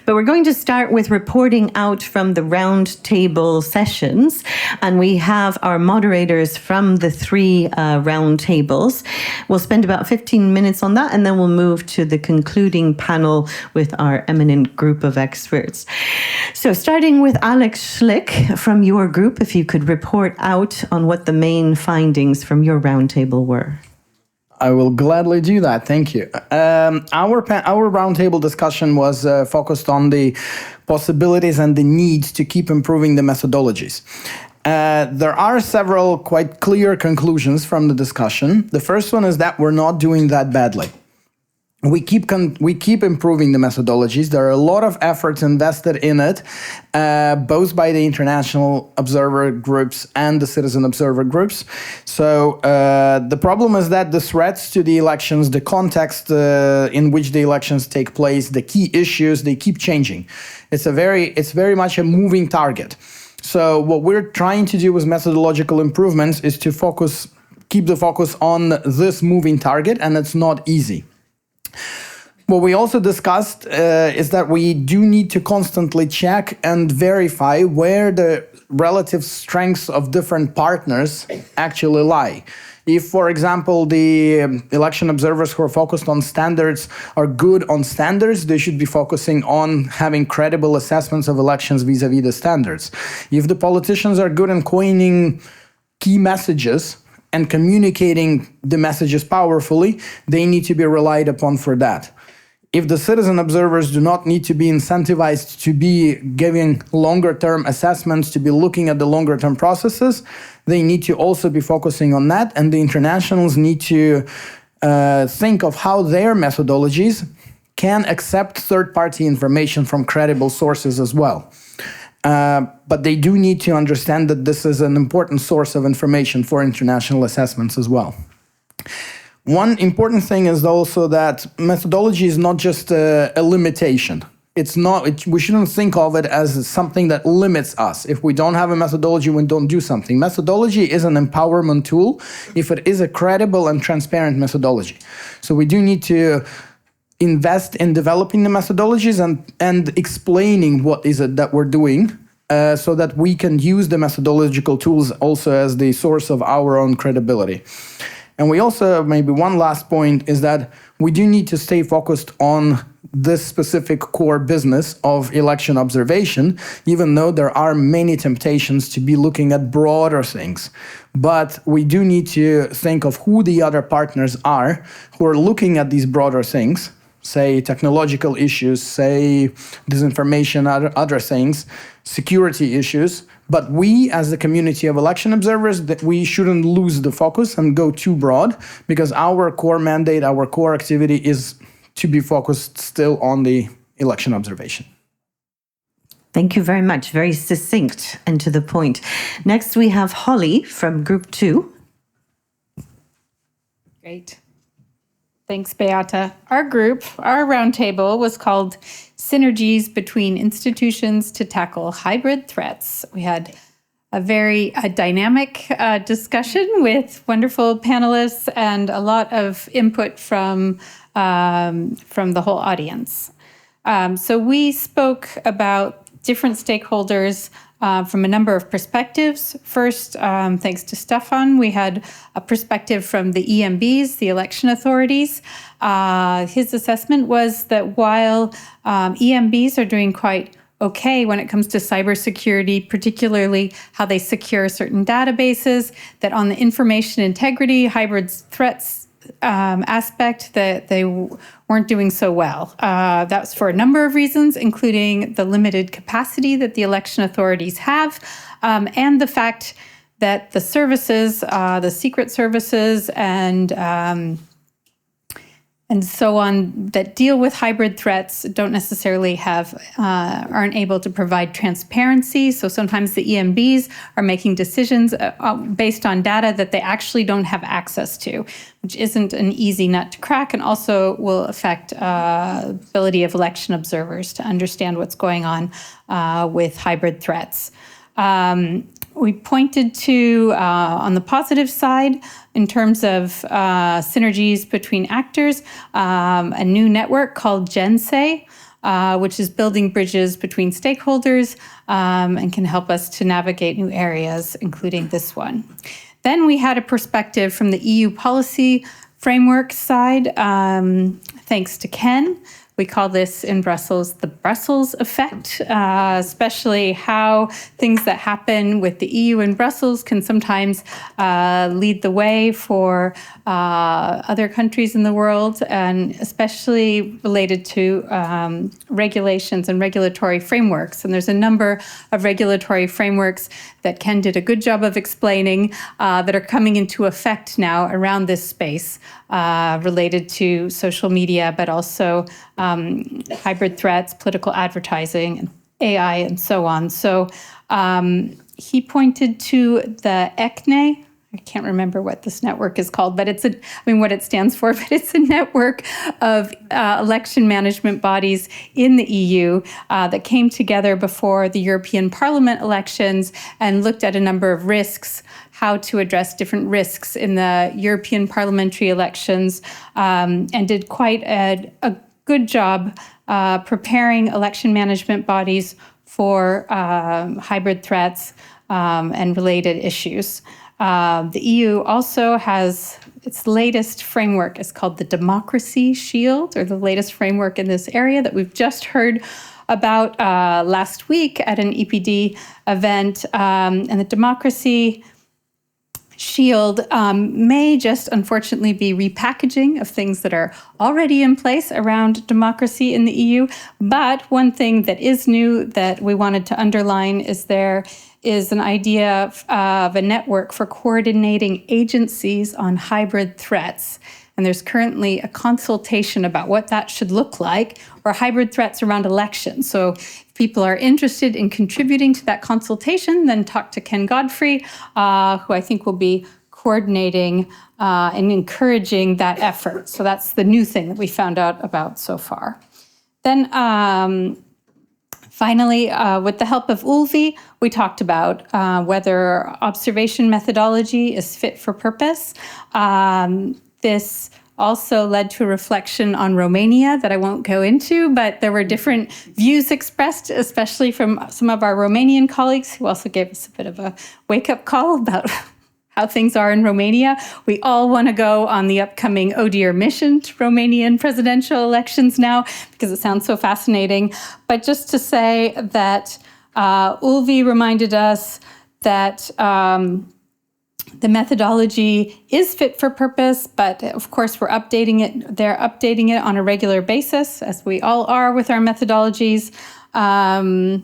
But we're going to start with reporting out from the roundtable sessions. And we have our moderators from the three roundtables. We'll spend about 15 minutes on that, and then we'll move to the concluding panel with our eminent group of experts. So starting with Alex Schlick from your group, if you could report out on what the main findings from your roundtable were. I will gladly do that. Thank you. Our roundtable discussion was focused on the possibilities and the need to keep improving the methodologies. There are several quite clear conclusions from the discussion. The first one is that we're not doing that badly. We keep improving the methodologies. There are a lot of efforts invested in it, both by the international observer groups and the citizen observer groups. So the problem is that the threats to the elections, the context in which the elections take place, the key issues, they keep changing. It's very much a moving target. So what we're trying to do with methodological improvements is to keep the focus on this moving target, and it's not easy. What we also discussed is that we do need to constantly check and verify where the relative strengths of different partners actually lie. If, for example, the election observers who are focused on standards are good on standards, they should be focusing on having credible assessments of elections vis-a-vis the standards. If the politicians are good in coining key messages and communicating the messages powerfully, they need to be relied upon for that. If the citizen observers do not need to be incentivized to be giving longer-term assessments, to be looking at the longer-term processes, they need to also be focusing on that, and the internationals need to think of how their methodologies can accept third-party information from credible sources as well. But they do need to understand that this is an important source of information for international assessments as well. One important thing is also that methodology is not just a limitation. We shouldn't think of it as something that limits us. If we don't have a methodology, we don't do something. Methodology is an empowerment tool if it is a credible and transparent methodology. So we do need to invest in developing the methodologies and explaining what is it that we're doing so that we can use the methodological tools also as the source of our own credibility. And we also, maybe one last point, is that we do need to stay focused on this specific core business of election observation, even though there are many temptations to be looking at broader things. But we do need to think of who the other partners are who are looking at these broader things, say technological issues, say disinformation, other things, security issues. But we, as the community of election observers, that we shouldn't lose the focus and go too broad, because our core mandate, our core activity is to be focused still on the election observation. Thank you very much. Very succinct and to the point. Next, we have Holly from Group 2. Great. Thanks, Beata. Our roundtable was called Synergies Between Institutions to Tackle Hybrid Threats. We had a very dynamic discussion with wonderful panelists and a lot of input from the whole audience. So we spoke about different stakeholders from a number of perspectives. First, thanks to Stefan, we had a perspective from the EMBs, the election authorities. His assessment was that while EMBs are doing quite okay when it comes to cybersecurity, particularly how they secure certain databases, that on the information integrity, hybrid threats aspect, that they weren't doing so well. That's for a number of reasons, including the limited capacity that the election authorities have, and the fact that the services, the secret services and so on that deal with hybrid threats don't necessarily aren't able to provide transparency. So sometimes the EMBs are making decisions based on data that they actually don't have access to, which isn't an easy nut to crack, and also will affect ability of election observers to understand what's going on with hybrid threats. We pointed to, on the positive side, in terms of synergies between actors, a new network called GenSay, which is building bridges between stakeholders and can help us to navigate new areas, including this one. Then we had a perspective from the EU policy framework side, thanks to Ken. We call this in Brussels the Brussels effect, especially how things that happen with the EU in Brussels can sometimes lead the way for other countries in the world, and especially related to regulations and regulatory frameworks. And there's a number of regulatory frameworks that Ken did a good job of explaining that are coming into effect now around this space related to social media, but also hybrid threats, political advertising, and AI, and so on. So he pointed to the ECNE. I can't remember what this network is called, but what it stands for, but it's a network of election management bodies in the EU that came together before the European Parliament elections and looked at a number of risks, how to address different risks in the European parliamentary elections, and did quite a good job preparing election management bodies for hybrid threats and related issues. The EU also has its latest framework. It's called the Democracy Shield, or the latest framework in this area that we've just heard about last week at an EPD event. And the Democracy Shield may just unfortunately be repackaging of things that are already in place around democracy in the EU. But one thing that is new that we wanted to underline is there is an idea of a network for coordinating agencies on hybrid threats. And there's currently a consultation about what that should look like, or hybrid threats around elections. So if people are interested in contributing to that consultation, then talk to Ken Godfrey, who I think will be coordinating and encouraging that effort. So that's the new thing that we found out about so far. Then finally, with the help of Ulvi, we talked about whether observation methodology is fit for purpose. This also led to a reflection on Romania that I won't go into, but there were different views expressed, especially from some of our Romanian colleagues who also gave us a bit of a wake-up call about how things are in Romania. We all want to go on the upcoming Oh Dear mission to Romanian presidential elections now because it sounds so fascinating. But just to say that Ulvi reminded us that the methodology is fit for purpose, but of course we're updating it. They're updating it on a regular basis, as we all are with our methodologies. And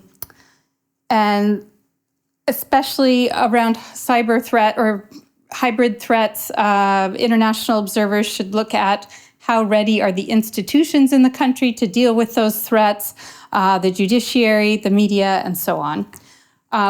especially around cyber threat or hybrid threats, international observers should look at how ready are the institutions in the country to deal with those threats, the judiciary, the media, and so on.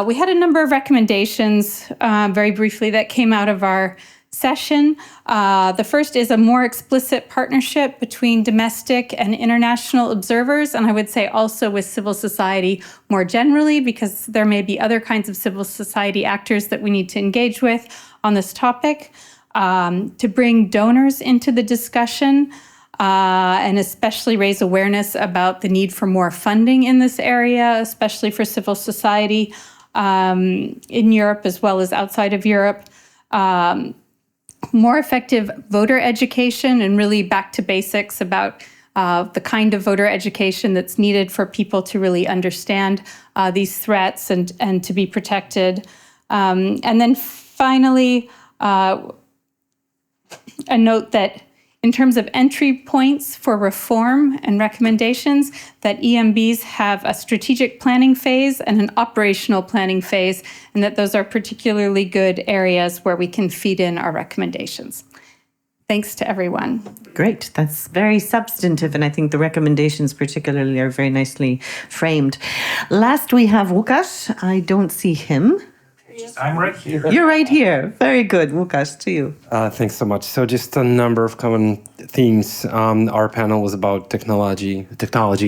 We had a number of recommendations, very briefly, that came out of our session. The first is a more explicit partnership between domestic and international observers, and I would say also with civil society more generally, because there may be other kinds of civil society actors that we need to engage with on this topic, to bring donors into the discussion, and especially raise awareness about the need for more funding in this area, especially for civil society in Europe as well as outside of Europe. More effective voter education, and really back to basics about the kind of voter education that's needed for people to really understand these threats and to be protected. And then finally, a note that in terms of entry points for reform and recommendations, that EMBs have a strategic planning phase and an operational planning phase, and that those are particularly good areas where we can feed in our recommendations. Thanks to everyone. Great. That's very substantive, and I think the recommendations particularly are very nicely framed. Last, we have Łukasz. I don't see him. I'm right here. You're right here. Very good. Łukasz, to you. Thanks so much. So just a number of common themes. Our panel was about technology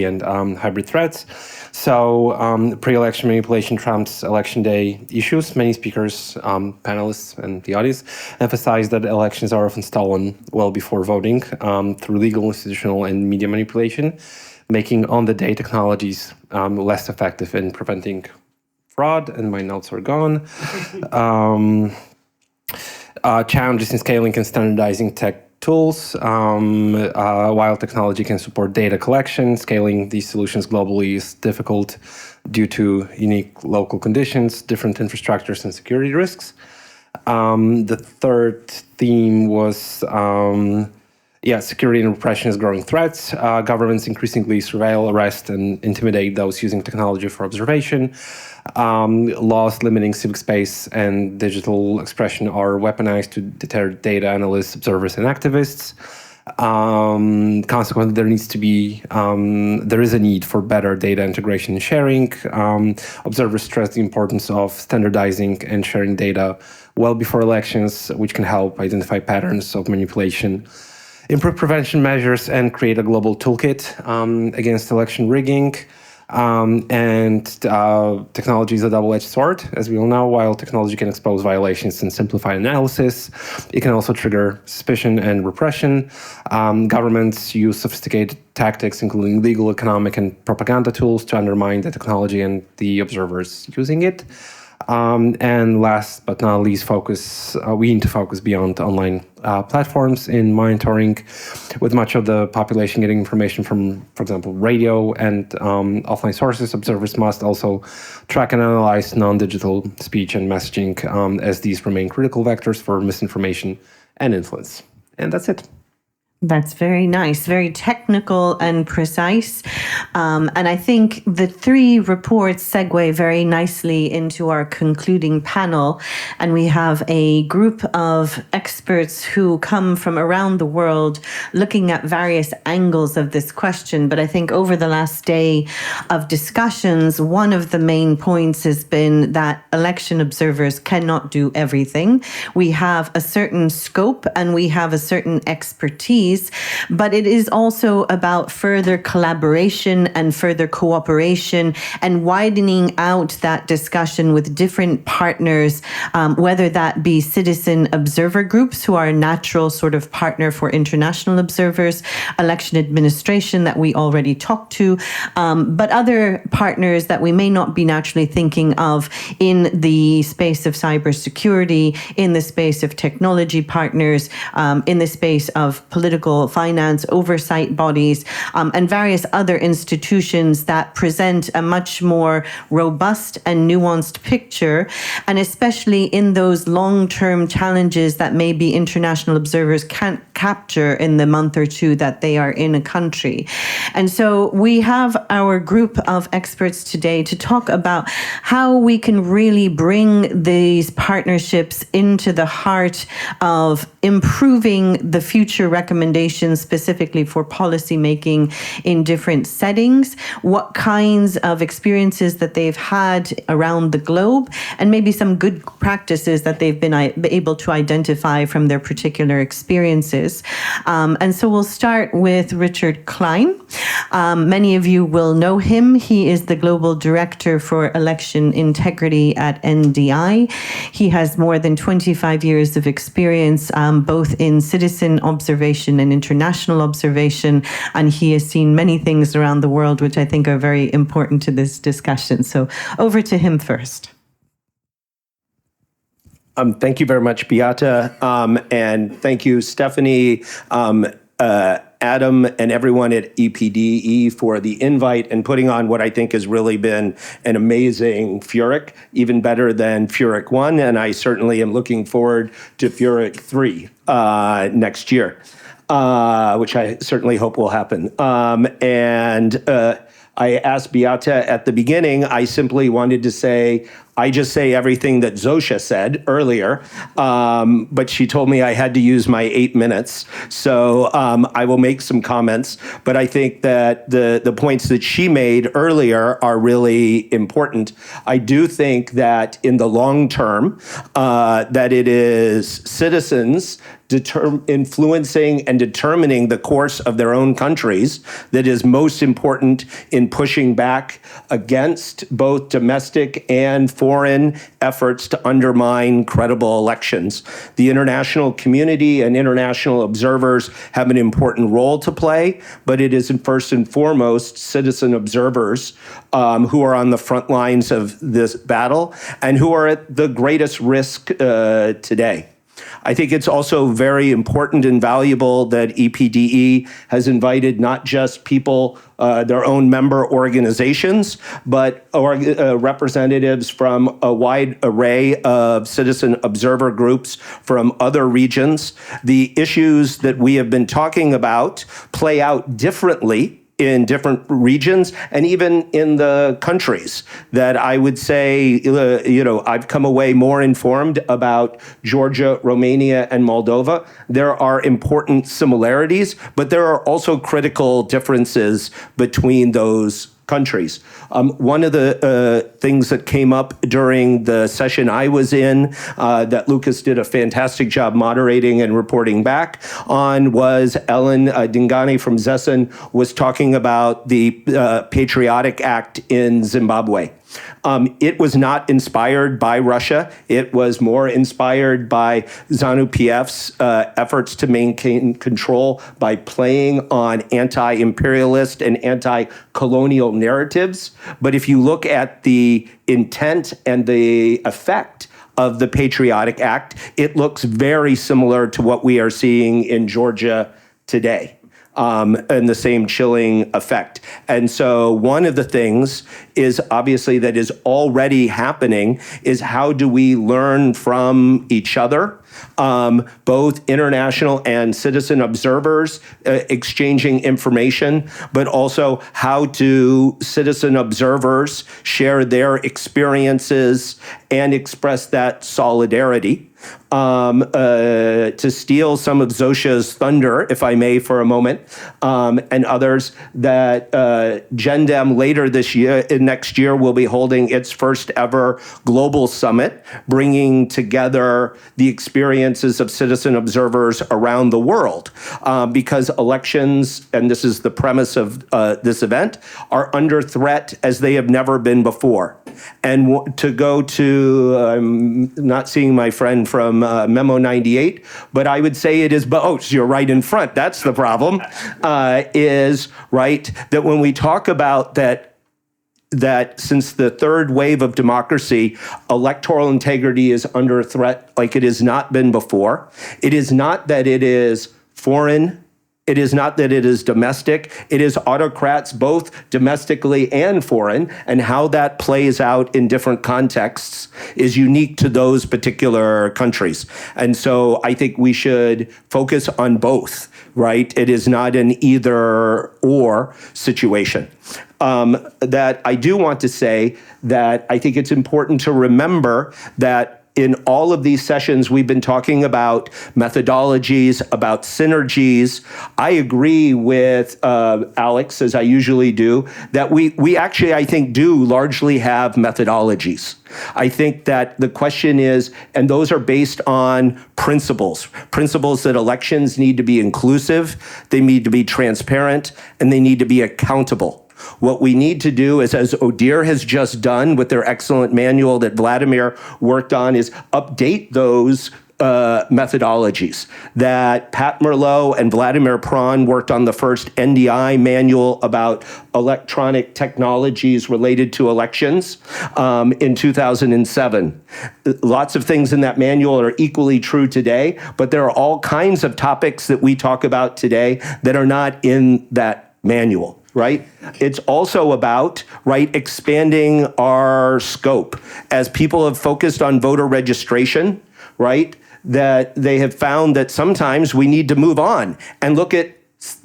and hybrid threats. So pre-election manipulation trumps election day issues. Many speakers, panelists, and the audience emphasized that elections are often stolen well before voting through legal, institutional, and media manipulation. making on-the-day technologies less effective in preventing fraud. And my notes are gone. Challenges in scaling and standardizing tech tools. While technology can support data collection, scaling these solutions globally is difficult due to unique local conditions, different infrastructures, and security risks. The third theme was security and repression is growing threats. Governments increasingly surveil, arrest, and intimidate those using technology for observation. Laws limiting civic space and digital expression are weaponized to deter data analysts, observers, and activists. Consequently, there is a need for better data integration and sharing. Observers stress the importance of standardizing and sharing data well before elections, which can help identify patterns of manipulation, improve prevention measures, and create a global toolkit against election rigging. Technology is a double-edged sword, as we all know. While technology can expose violations and simplify analysis, it can also trigger suspicion and repression. Governments use sophisticated tactics, including legal, economic, and propaganda tools to undermine the technology and the observers using it. And last but not least, we need to focus beyond online platforms in monitoring, with much of the population getting information from, for example, radio and offline sources. Observers must also track and analyze non-digital speech and messaging, as these remain critical vectors for misinformation and influence. And that's it. That's very nice, very technical and precise. And I think the three reports segue very nicely into our concluding panel. And we have a group of experts who come from around the world looking at various angles of this question. But I think over the last day of discussions, one of the main points has been that election observers cannot do everything. We have a certain scope and we have a certain expertise. But it is also about further collaboration and further cooperation and widening out that discussion with different partners, whether that be citizen observer groups who are a natural sort of partner for international observers, election administration that we already talked to, but other partners that we may not be naturally thinking of in the space of cybersecurity, in the space of technology partners, in the space of political finance oversight bodies, and various other institutions that present a much more robust and nuanced picture, and especially in those long-term challenges that maybe international observers can't capture in the month or two that they are in a country. And so we have our group of experts today to talk about how we can really bring these partnerships into the heart of improving the future recommendations specifically for policy making in different settings, what kinds of experiences that they've had around the globe, and maybe some good practices that they've been able to identify from their particular experiences. And so we'll start with Richard Klein. Many of you will know him. He is the Global Director for Election Integrity at NDI. He has more than 25 years of experience, both in citizen observation and international observation, and he has seen many things around the world which I think are very important to this discussion. So over to him first. Thank you very much, Beata, and thank you, Stephanie, Adam, and everyone at EPDE for the invite and putting on what I think has really been an amazing FURIC, even better than FURIC 1, and I certainly am looking forward to FURIC 3 next year, which I certainly hope will happen. I asked Beata at the beginning, I simply wanted to say, I just say everything that Zosha said earlier, but she told me I had to use my 8 minutes. So I will make some comments, but I think that the points that she made earlier are really important. I do think that in the long term, that it is citizens influencing and determining the course of their own countries that is most important in pushing back against both domestic and foreign foreign efforts to undermine credible elections. The international community and international observers have an important role to play, but it is first and foremost citizen observers who are on the front lines of this battle and who are at the greatest risk today. I think it's also very important and valuable that EPDE has invited not just people, their own member organizations, but representatives from a wide array of citizen observer groups from other regions. The issues that we have been talking about play out differently in different regions and even in the countries that I would say, I've come away more informed about Georgia, Romania, and Moldova. There are important similarities, but there are also critical differences between those countries. One of the things that came up during the session I was in that Lucas did a fantastic job moderating and reporting back on was Ellen Dingani from Zessen was talking about the Patriotic Act in Zimbabwe. It was not inspired by Russia. It was more inspired by ZANU-PF's efforts to maintain control by playing on anti-imperialist and anti-colonial narratives. But if you look at the intent and the effect of the Patriotic Act, it looks very similar to what we are seeing in Georgia today. And the same chilling effect. And so one of the things is obviously that is already happening is how do we learn from each other, both international and citizen observers exchanging information, but also how do citizen observers share their experiences and express that solidarity. To steal some of Zosha's thunder, if I may, for a moment, and others, that GenDem later this year, next year, will be holding its first ever global summit, bringing together the experiences of citizen observers around the world, because elections, and this is the premise of this event, are under threat as they have never been before. And to go to, I'm not seeing my friend from Memo 98, but I would say it is both. You're right in front. That's the problem, is right that when we talk about that since the third wave of democracy, electoral integrity is under threat like it has not been before. It is not that it is foreign. It is not that it is domestic. It is autocrats, both domestically and foreign, and how that plays out in different contexts is unique to those particular countries. And so I think we should focus on both, right? It is not an either or situation. That I do want to say that I think it's important to remember that in all of these sessions, we've been talking about methodologies, about synergies. I agree with Alex, as I usually do, that we actually, I think, do largely have methodologies. I think that the question is, and those are based on principles that elections need to be inclusive, they need to be transparent, and they need to be accountable. What we need to do is, as ODIHR has just done with their excellent manual that Vladimir worked on, is update those methodologies. That Pat Merlot and Vladimir Pran worked on the first NDI manual about electronic technologies related to elections in 2007. Lots of things in that manual are equally true today, but there are all kinds of topics that we talk about today that are not in that manual. Right? It's also about, right, expanding our scope. As people have focused on voter registration, right, that they have found that sometimes we need to move on and look at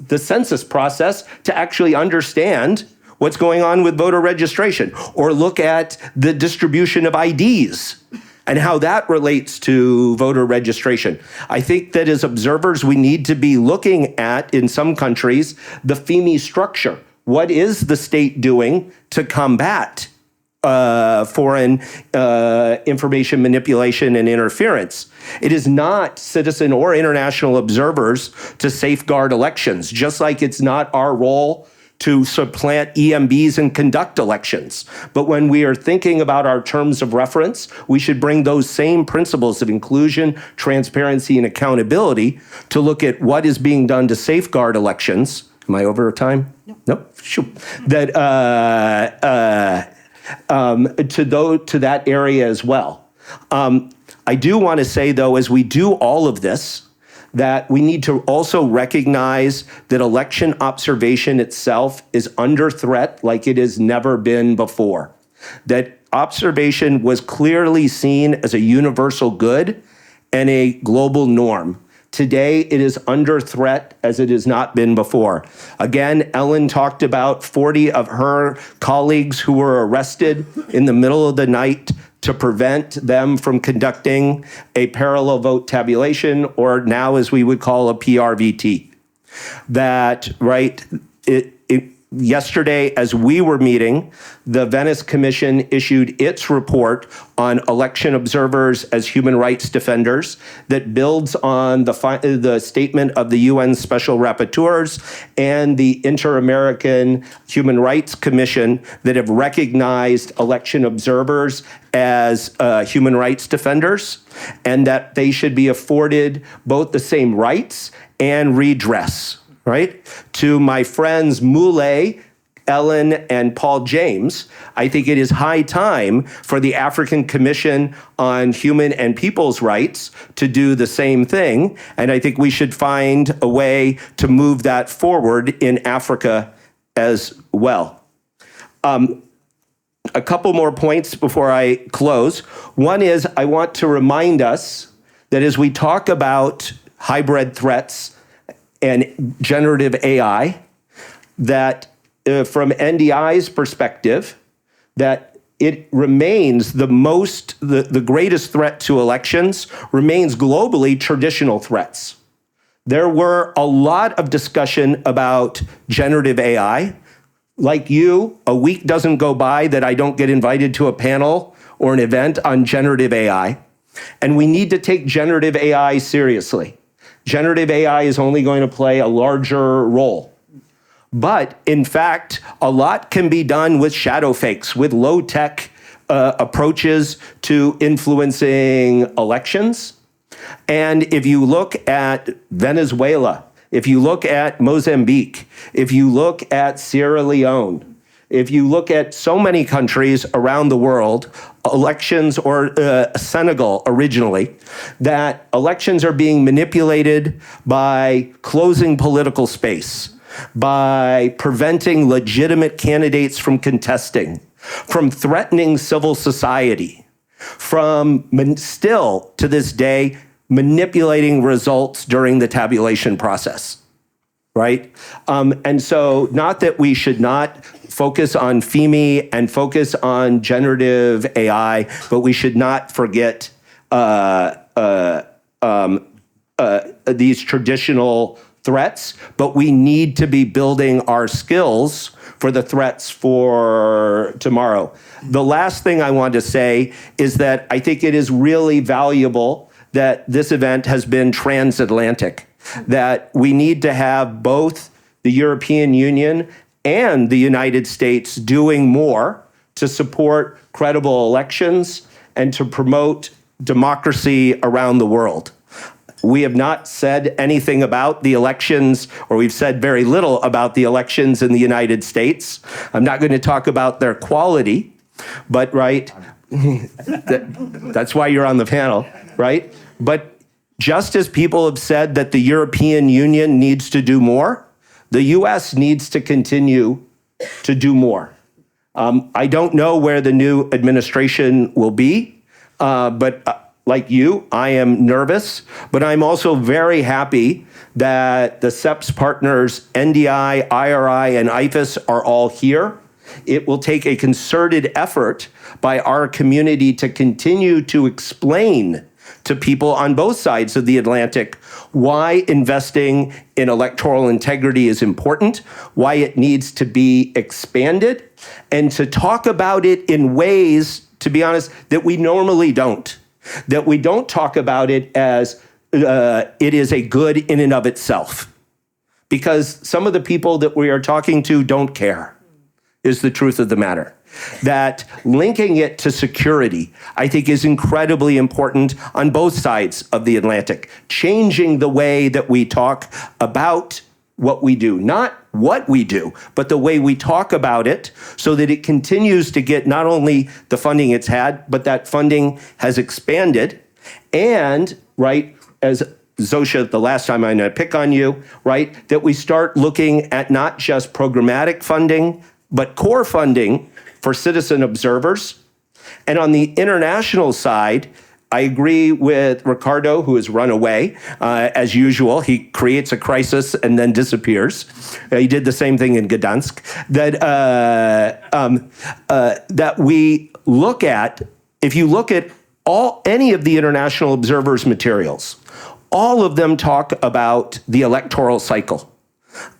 the census process to actually understand what's going on with voter registration, or look at the distribution of IDs and how that relates to voter registration. I think that as observers, we need to be looking at, in some countries, the FEMI structure. What is the state doing to combat foreign information manipulation and interference? It is not citizen or international observers to safeguard elections, just like it's not our role to supplant EMBs and conduct elections. But when we are thinking about our terms of reference, we should bring those same principles of inclusion, transparency, and accountability to look at what is being done to safeguard elections. Am I over time? No. Nope. Shoot. That to that area as well. I do want to say, though, as we do all of this, that we need to also recognize that election observation itself is under threat like it has never been before. That observation was clearly seen as a universal good and a global norm. Today, it is under threat as it has not been before. Again, Ellen talked about 40 of her colleagues who were arrested in the middle of the night to prevent them from conducting a parallel vote tabulation, or now as we would call a PRVT. That, right, yesterday, as we were meeting, the Venice Commission issued its report on election observers as human rights defenders that builds on the statement of the UN Special Rapporteurs and the Inter-American Human Rights Commission that have recognized election observers as human rights defenders, and that they should be afforded both the same rights and redress. Right? To my friends Moulay, Ellen, and Paul James, I think it is high time for the African Commission on Human and People's Rights to do the same thing. And I think we should find a way to move that forward in Africa as well. A couple more points before I close. One is I want to remind us that as we talk about hybrid threats and generative AI, that from NDI's perspective, that it remains the greatest threat to elections remains globally traditional threats. There were a lot of discussion about generative AI. Like you, a week doesn't go by that I don't get invited to a panel or an event on generative AI. And we need to take generative AI seriously. Generative AI is only going to play a larger role. But in fact, a lot can be done with shadow fakes, with low-tech approaches to influencing elections. And if you look at Venezuela, if you look at Mozambique, if you look at Sierra Leone, if you look at so many countries around the world, elections, or Senegal originally, that elections are being manipulated by closing political space, by preventing legitimate candidates from contesting, from threatening civil society, from still to this day manipulating results during the tabulation process. Right? And so not that we should not focus on FEMI and focus on generative AI, but we should not forget these traditional threats, but we need to be building our skills for the threats for tomorrow. The last thing I want to say is that I think it is really valuable that this event has been transatlantic, that we need to have both the European Union and the United States doing more to support credible elections and to promote democracy around the world. We have not said anything about the elections, or we've said very little about the elections in the United States. I'm not going to talk about their quality, but right, that's why you're on the panel, right? But just as people have said that the European Union needs to do more, the US needs to continue to do more. I don't know where the new administration will be, but like you, I am nervous, but I'm also very happy that the CEPS partners, NDI, IRI, and IFAS are all here. It will take a concerted effort by our community to continue to explain to people on both sides of the Atlantic why investing in electoral integrity is important, why it needs to be expanded, and to talk about it in ways, to be honest, that we normally don't. That we don't talk about it as it is a good in and of itself. because some of the people that we are talking to don't care, is the truth of the matter. That linking it to security, I think, is incredibly important on both sides of the Atlantic. Changing the way that we talk about what we do, not what we do, but the way we talk about it, so that it continues to get not only the funding it's had, but that funding has expanded. And, right, as Zosha, the last time I'm going to pick on you, right, that we start looking at not just programmatic funding, but core funding for citizen observers. And on the international side, I agree with Ricardo, who has run away, as usual. He creates a crisis and then disappears. He did the same thing in Gdansk. That we look at, if you look at any of the international observers' materials, all of them talk about the electoral cycle.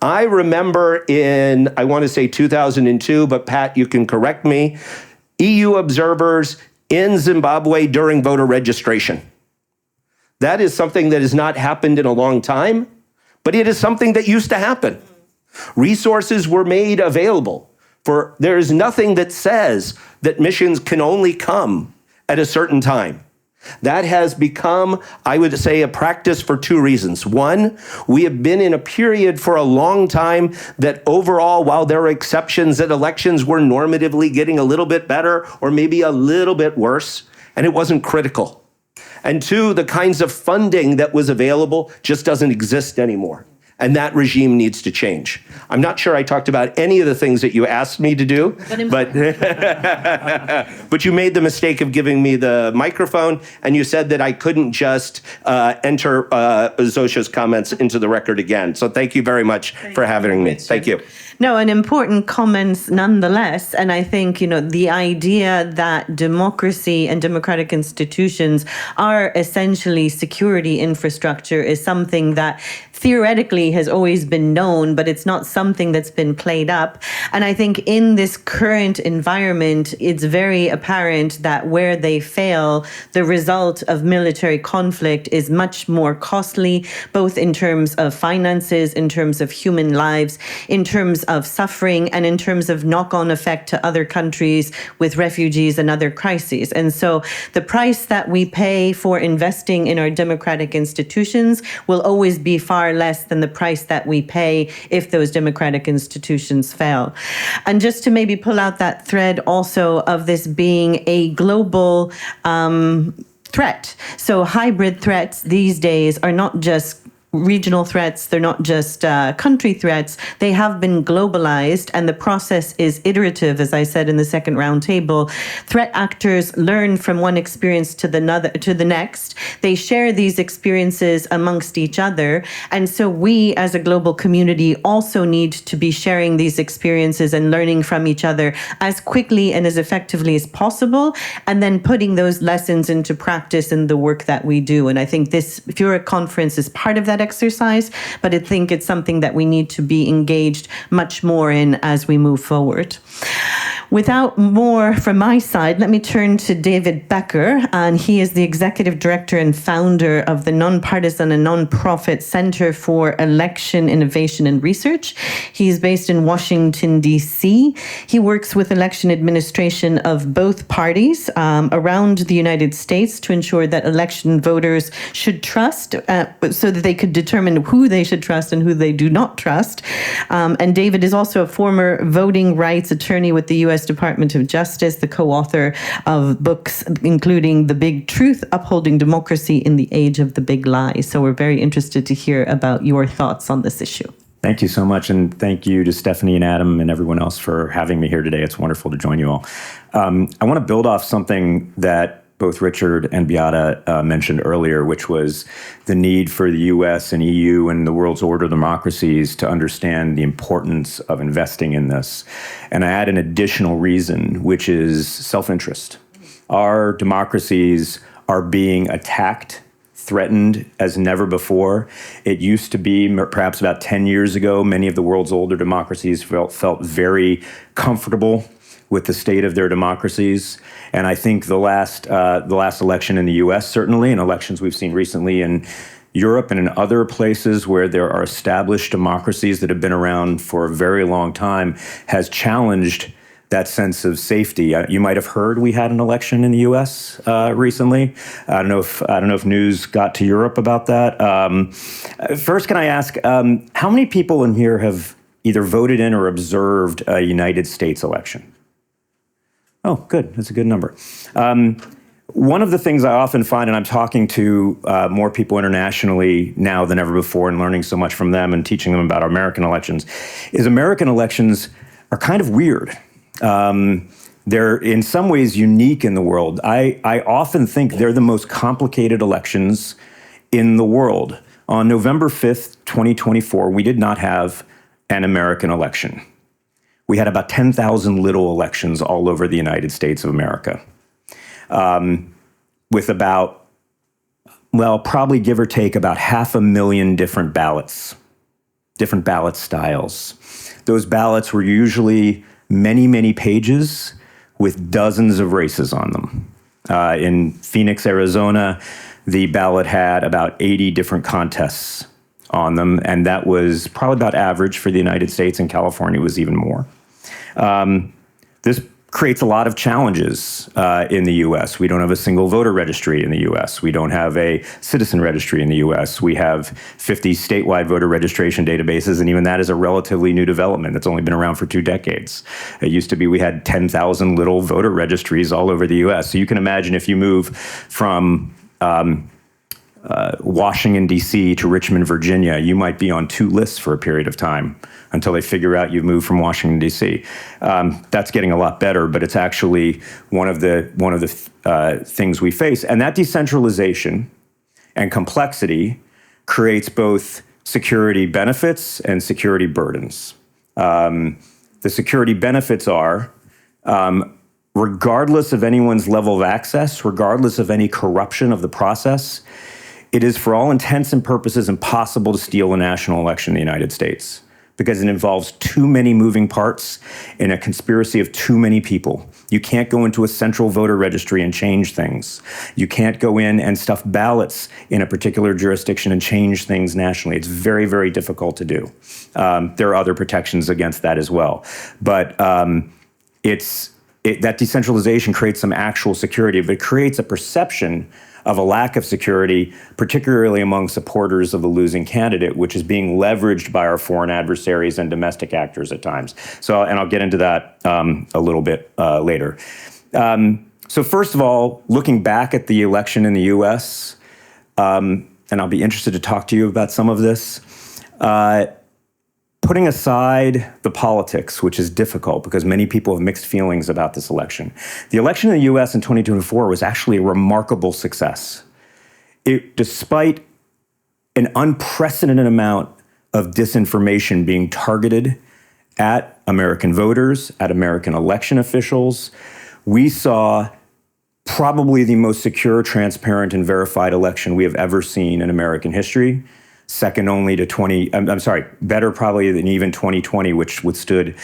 I remember in, I want to say 2002, but Pat, you can correct me, EU observers in Zimbabwe during voter registration. That is something that has not happened in a long time, but it is something that used to happen. Resources were made available there is nothing that says that missions can only come at a certain time. That has become, I would say, a practice for two reasons. One, we have been in a period for a long time that overall, while there are exceptions, that elections were normatively getting a little bit better or maybe a little bit worse, and it wasn't critical. And two, the kinds of funding that was available just doesn't exist anymore. And that regime needs to change. I'm not sure I talked about any of the things that you asked me to do, but you made the mistake of giving me the microphone, and you said that I couldn't just enter Zosha's comments into the record again. So thank you very much for having me. Thank you. No, an important comments nonetheless. And I think, the idea that democracy and democratic institutions are essentially security infrastructure is something that theoretically has always been known, but it's not something that's been played up. And I think in this current environment, it's very apparent that where they fail, the result of military conflict is much more costly, both in terms of finances, in terms of human lives, in terms of suffering, and in terms of knock-on effect to other countries with refugees and other crises. And so the price that we pay for investing in our democratic institutions will always be far less than the price that we pay if those democratic institutions fail. And just to maybe pull out that thread also of this being a global threat. So hybrid threats these days are not just regional threats, they're not just country threats, they have been globalized, and the process is iterative, as I said in the second roundtable. Threat actors learn from one experience to the next. They share these experiences amongst each other, and so we as a global community also need to be sharing these experiences and learning from each other as quickly and as effectively as possible, and then putting those lessons into practice in the work that we do. And I think this FURIC conference is part of that exercise, but I think it's something that we need to be engaged much more in as we move forward. Without more from my side, let me turn to David Becker, and he is the Executive Director and founder of the nonpartisan and nonprofit Center for Election Innovation and Research. He is based in Washington, D.C. He works with election administration of both parties around the United States to ensure that election voters should trust so that they could determine who they should trust and who they do not trust. And David is also a former voting rights attorney with the U.S. Department of Justice, the co-author of books including The Big Truth, Upholding Democracy in the Age of the Big Lie. So we're very interested to hear about your thoughts on this issue. Thank you so much, and thank you to Stephanie and Adam and everyone else for having me here today. It's wonderful to join you all. I want to build off something that both Richard and Beata mentioned earlier, which was the need for the US and EU and the world's order democracies to understand the importance of investing in this. And I add an additional reason, which is self-interest. Our democracies are being attacked, threatened as never before. It used to be, perhaps about 10 years ago, many of the world's older democracies felt very comfortable with the state of their democracies. And I think the last election in the US, certainly, and elections we've seen recently in Europe and in other places where there are established democracies that have been around for a very long time has challenged that sense of safety. You might have heard we had an election in the U.S. Recently. I don't know if news got to Europe about that. First, can I ask how many people in here have either voted in or observed a United States election? Oh, good. That's a good number. One of the things I often find, and I'm talking to more people internationally now than ever before and learning so much from them and teaching them about American elections, is American elections are kind of weird. They're in some ways unique in the world. I often think they're the most complicated elections in the world. On November 5th, 2024, we did not have an American election. We had about 10,000 little elections all over the United States of America, with about, well, probably give or take about 500,000 different ballots, different ballot styles. Those ballots were usually many, many pages with dozens of races on them. In Phoenix, Arizona, the ballot had about 80 different contests on them, and that was probably about average for the United States. In California, it was even more. This creates a lot of challenges in the U.S. We don't have a single voter registry in the U.S. We don't have a citizen registry in the U.S. We have 50 statewide voter registration databases, and even that is a relatively new development that's only been around for 2 decades. It used to be we had 10,000 little voter registries all over the U.S. So you can imagine if you move from Washington, D.C. to Richmond, Virginia, you might be on 2 lists for a period of time until they figure out you've moved from Washington, D.C. That's getting a lot better, but it's actually one of the things we face. And that decentralization and complexity creates both security benefits and security burdens. The security benefits are, regardless of anyone's level of access, regardless of any corruption of the process, it is for all intents and purposes impossible to steal a national election in the United States because it involves too many moving parts in a conspiracy of too many people. You can't go into a central voter registry and change things. You can't go in and stuff ballots in a particular jurisdiction and change things nationally. It's very, very difficult to do. There are other protections against that as well. But that decentralization creates some actual security, but it creates a perception of a lack of security, particularly among supporters of the losing candidate, which is being leveraged by our foreign adversaries and domestic actors at times. And I'll get into that a little bit later. So first of all, looking back at the election in the US, and I'll be interested to talk to you about some of this, putting aside the politics, which is difficult because many people have mixed feelings about this election. The election in the US in 2024 was actually a remarkable success. Despite an unprecedented amount of disinformation being targeted at American voters, at American election officials, we saw probably the most secure, transparent, and verified election we have ever seen in American history. Second only to better probably than even 2020, which withstood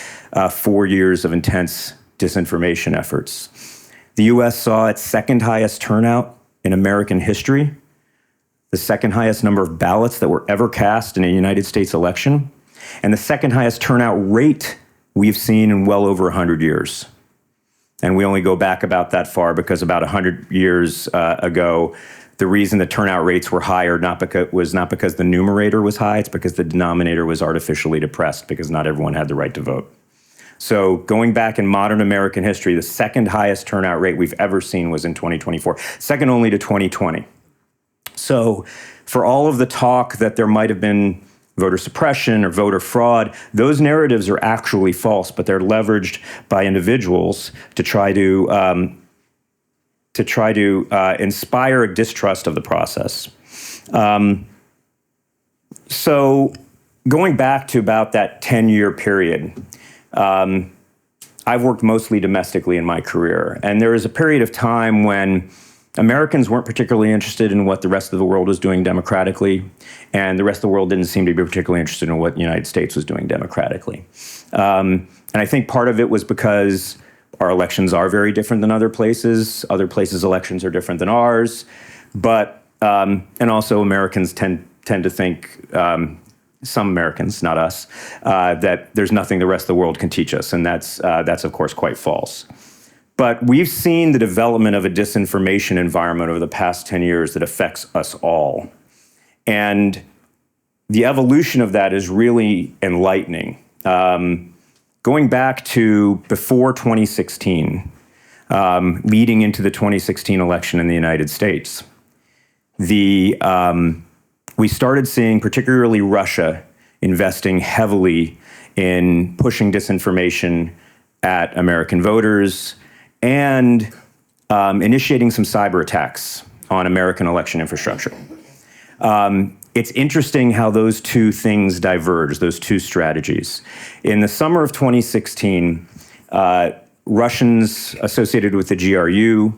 4 years of intense disinformation efforts. The US saw its second highest turnout in American history, the second highest number of ballots that were ever cast in a United States election, and the second highest turnout rate we've seen in well over 100 years. And we only go back about that far because about 100 years ago, the reason the turnout rates were higher was not because the numerator was high, it's because the denominator was artificially depressed because not everyone had the right to vote. So going back in modern American history, the second highest turnout rate we've ever seen was in 2024, second only to 2020. So for all of the talk that there might have been voter suppression or voter fraud, those narratives are actually false, but they're leveraged by individuals to try to inspire a distrust of the process. So going back to about that 10-year period, I've worked mostly domestically in my career, and there was a period of time when Americans weren't particularly interested in what the rest of the world was doing democratically, and the rest of the world didn't seem to be particularly interested in what the United States was doing democratically. And I think part of it was because our elections are very different than other places. Other places' elections are different than ours. But and also Americans tend to think, some Americans, not us, that there's nothing the rest of the world can teach us, and that's of course quite false. But we've seen the development of a disinformation environment over the past 10 years that affects us all. And the evolution of that is really enlightening. Going back to before 2016, leading into the 2016 election in the United States, we started seeing particularly Russia investing heavily in pushing disinformation at American voters and initiating some cyber attacks on American election infrastructure. It's interesting how those two things diverge, those two strategies. In the summer of 2016, Russians associated with the GRU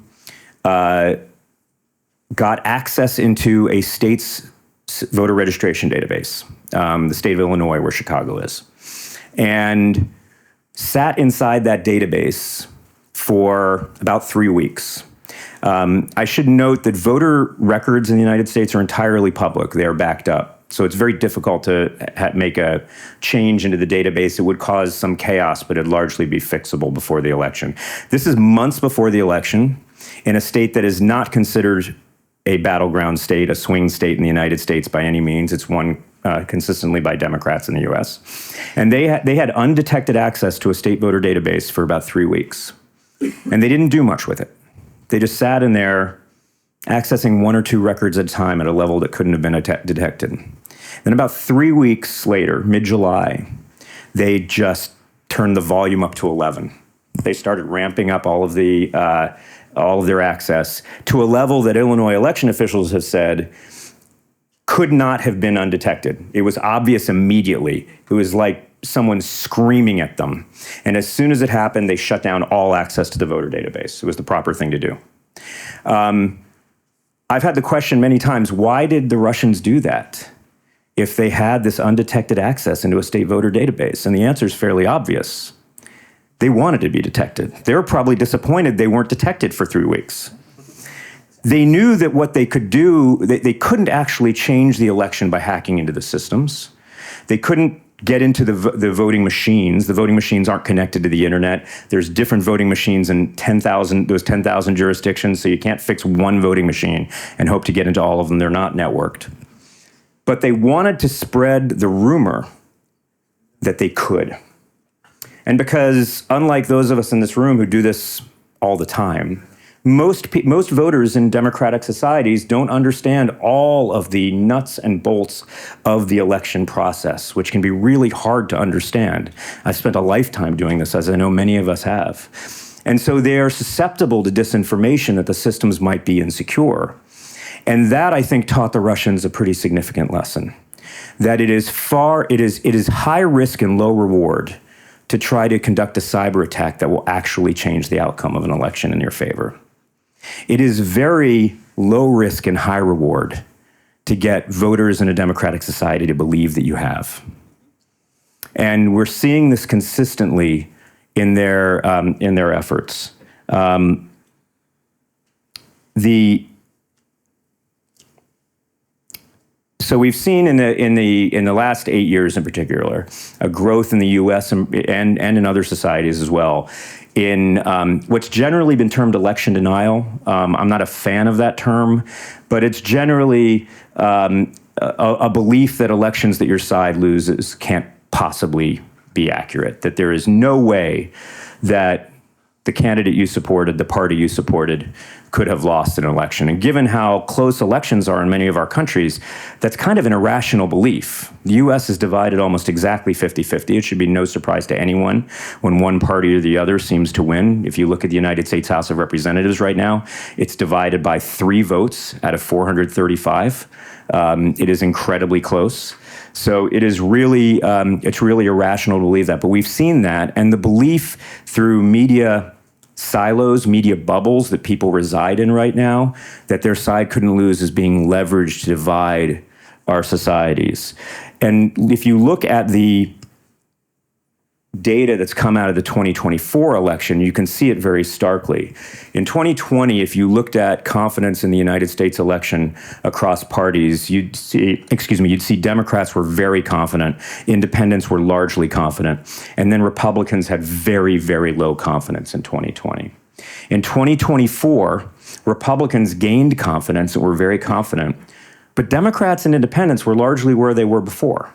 got access into a state's voter registration database, the state of Illinois, where Chicago is, and sat inside that database for about 3 weeks. I should note that voter records in the United States are entirely public. They are backed up. So it's very difficult to make a change into the database. It would cause some chaos, but it'd largely be fixable before the election. This is months before the election in a state that is not considered a battleground state, a swing state in the United States by any means. It's won consistently by Democrats in the US. And they had undetected access to a state voter database for about 3 weeks. And they didn't do much with it. They just sat in there accessing 1 or 2 records at a time at a level that couldn't have been detected. Then about 3 weeks later, mid-July, they just turned the volume up to 11. They started ramping up all of their access to a level that Illinois election officials have said could not have been undetected. It was obvious immediately. It was like someone screaming at them. And as soon as it happened, they shut down all access to the voter database. It was the proper thing to do. I've had the question many times, why did the Russians do that if they had this undetected access into a state voter database? And the answer is fairly obvious. They wanted to be detected. They were probably disappointed they weren't detected for 3 weeks. They knew that what they could do, they couldn't actually change the election by hacking into the systems. They couldn't get into the voting machines. The voting machines aren't connected to the internet. There's different voting machines in 10,000 jurisdictions, so you can't fix one voting machine and hope to get into all of them. They're not networked. But they wanted to spread the rumor that they could. And because, unlike those of us in this room who do this all the time, most voters in democratic societies don't understand all of the nuts and bolts of the election process, which can be really hard to understand. I spent a lifetime doing this, as I know many of us have. And so they are susceptible to disinformation that the systems might be insecure. And that, I think, taught the Russians a pretty significant lesson, that it is high risk and low reward to try to conduct a cyber attack that will actually change the outcome of an election in your favor. It is very low risk and high reward to get voters in a democratic society to believe that you have. And we're seeing this consistently in their efforts. So we've seen in the last 8 years in particular a growth in the U.S. and in other societies as well in what's generally been termed election denial. I'm not a fan of that term, but it's generally a belief that elections that your side loses can't possibly be accurate, that there is no way that the candidate you supported, the party you supported, could have lost an election. And given how close elections are in many of our countries, that's kind of an irrational belief. The US is divided almost exactly 50-50. It should be no surprise to anyone when one party or the other seems to win. If you look at the United States House of Representatives right now, it's divided by 3 votes out of 435. It is incredibly close. So it is really, it's really irrational to believe that. But we've seen that, and the belief through media silos, media bubbles that people reside in right now, that their side couldn't lose, is being leveraged to divide our societies. And if you look at the data that's come out of the 2024 election, you can see it very starkly. In 2020, if you looked at confidence in the United States election across parties, you'd see Democrats were very confident, independents were largely confident, and then Republicans had very, very low confidence in 2020. In 2024, Republicans gained confidence and were very confident, but Democrats and independents were largely where they were before.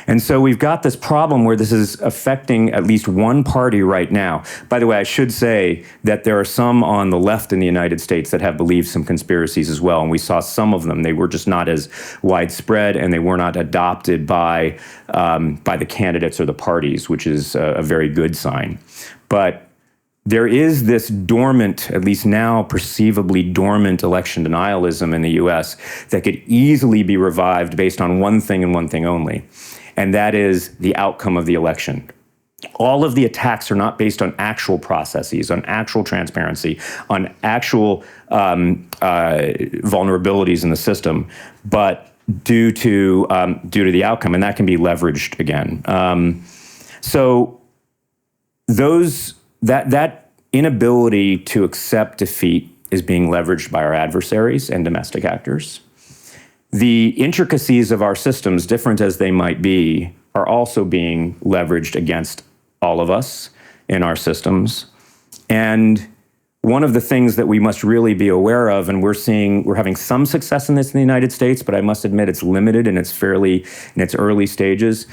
And so we've got this problem where this is affecting at least one party right now. By the way, I should say that there are some on the left in the United States that have believed some conspiracies as well, and we saw some of them. They were just not as widespread, and they were not adopted by the candidates or the parties, which is a very good sign. But there is this dormant, at least now perceivably dormant, election denialism in the US that could easily be revived based on one thing and one thing only, and that is the outcome of the election. All of the attacks are not based on actual processes, on actual transparency, on actual vulnerabilities in the system, but due to the outcome, and that can be leveraged again. That inability to accept defeat is being leveraged by our adversaries and domestic actors. The intricacies of our systems, different as they might be, are also being leveraged against all of us in our systems. And one of the things that we must really be aware of, and we're having some success in this in the United States, but I must admit it's limited and it's fairly in its early stages.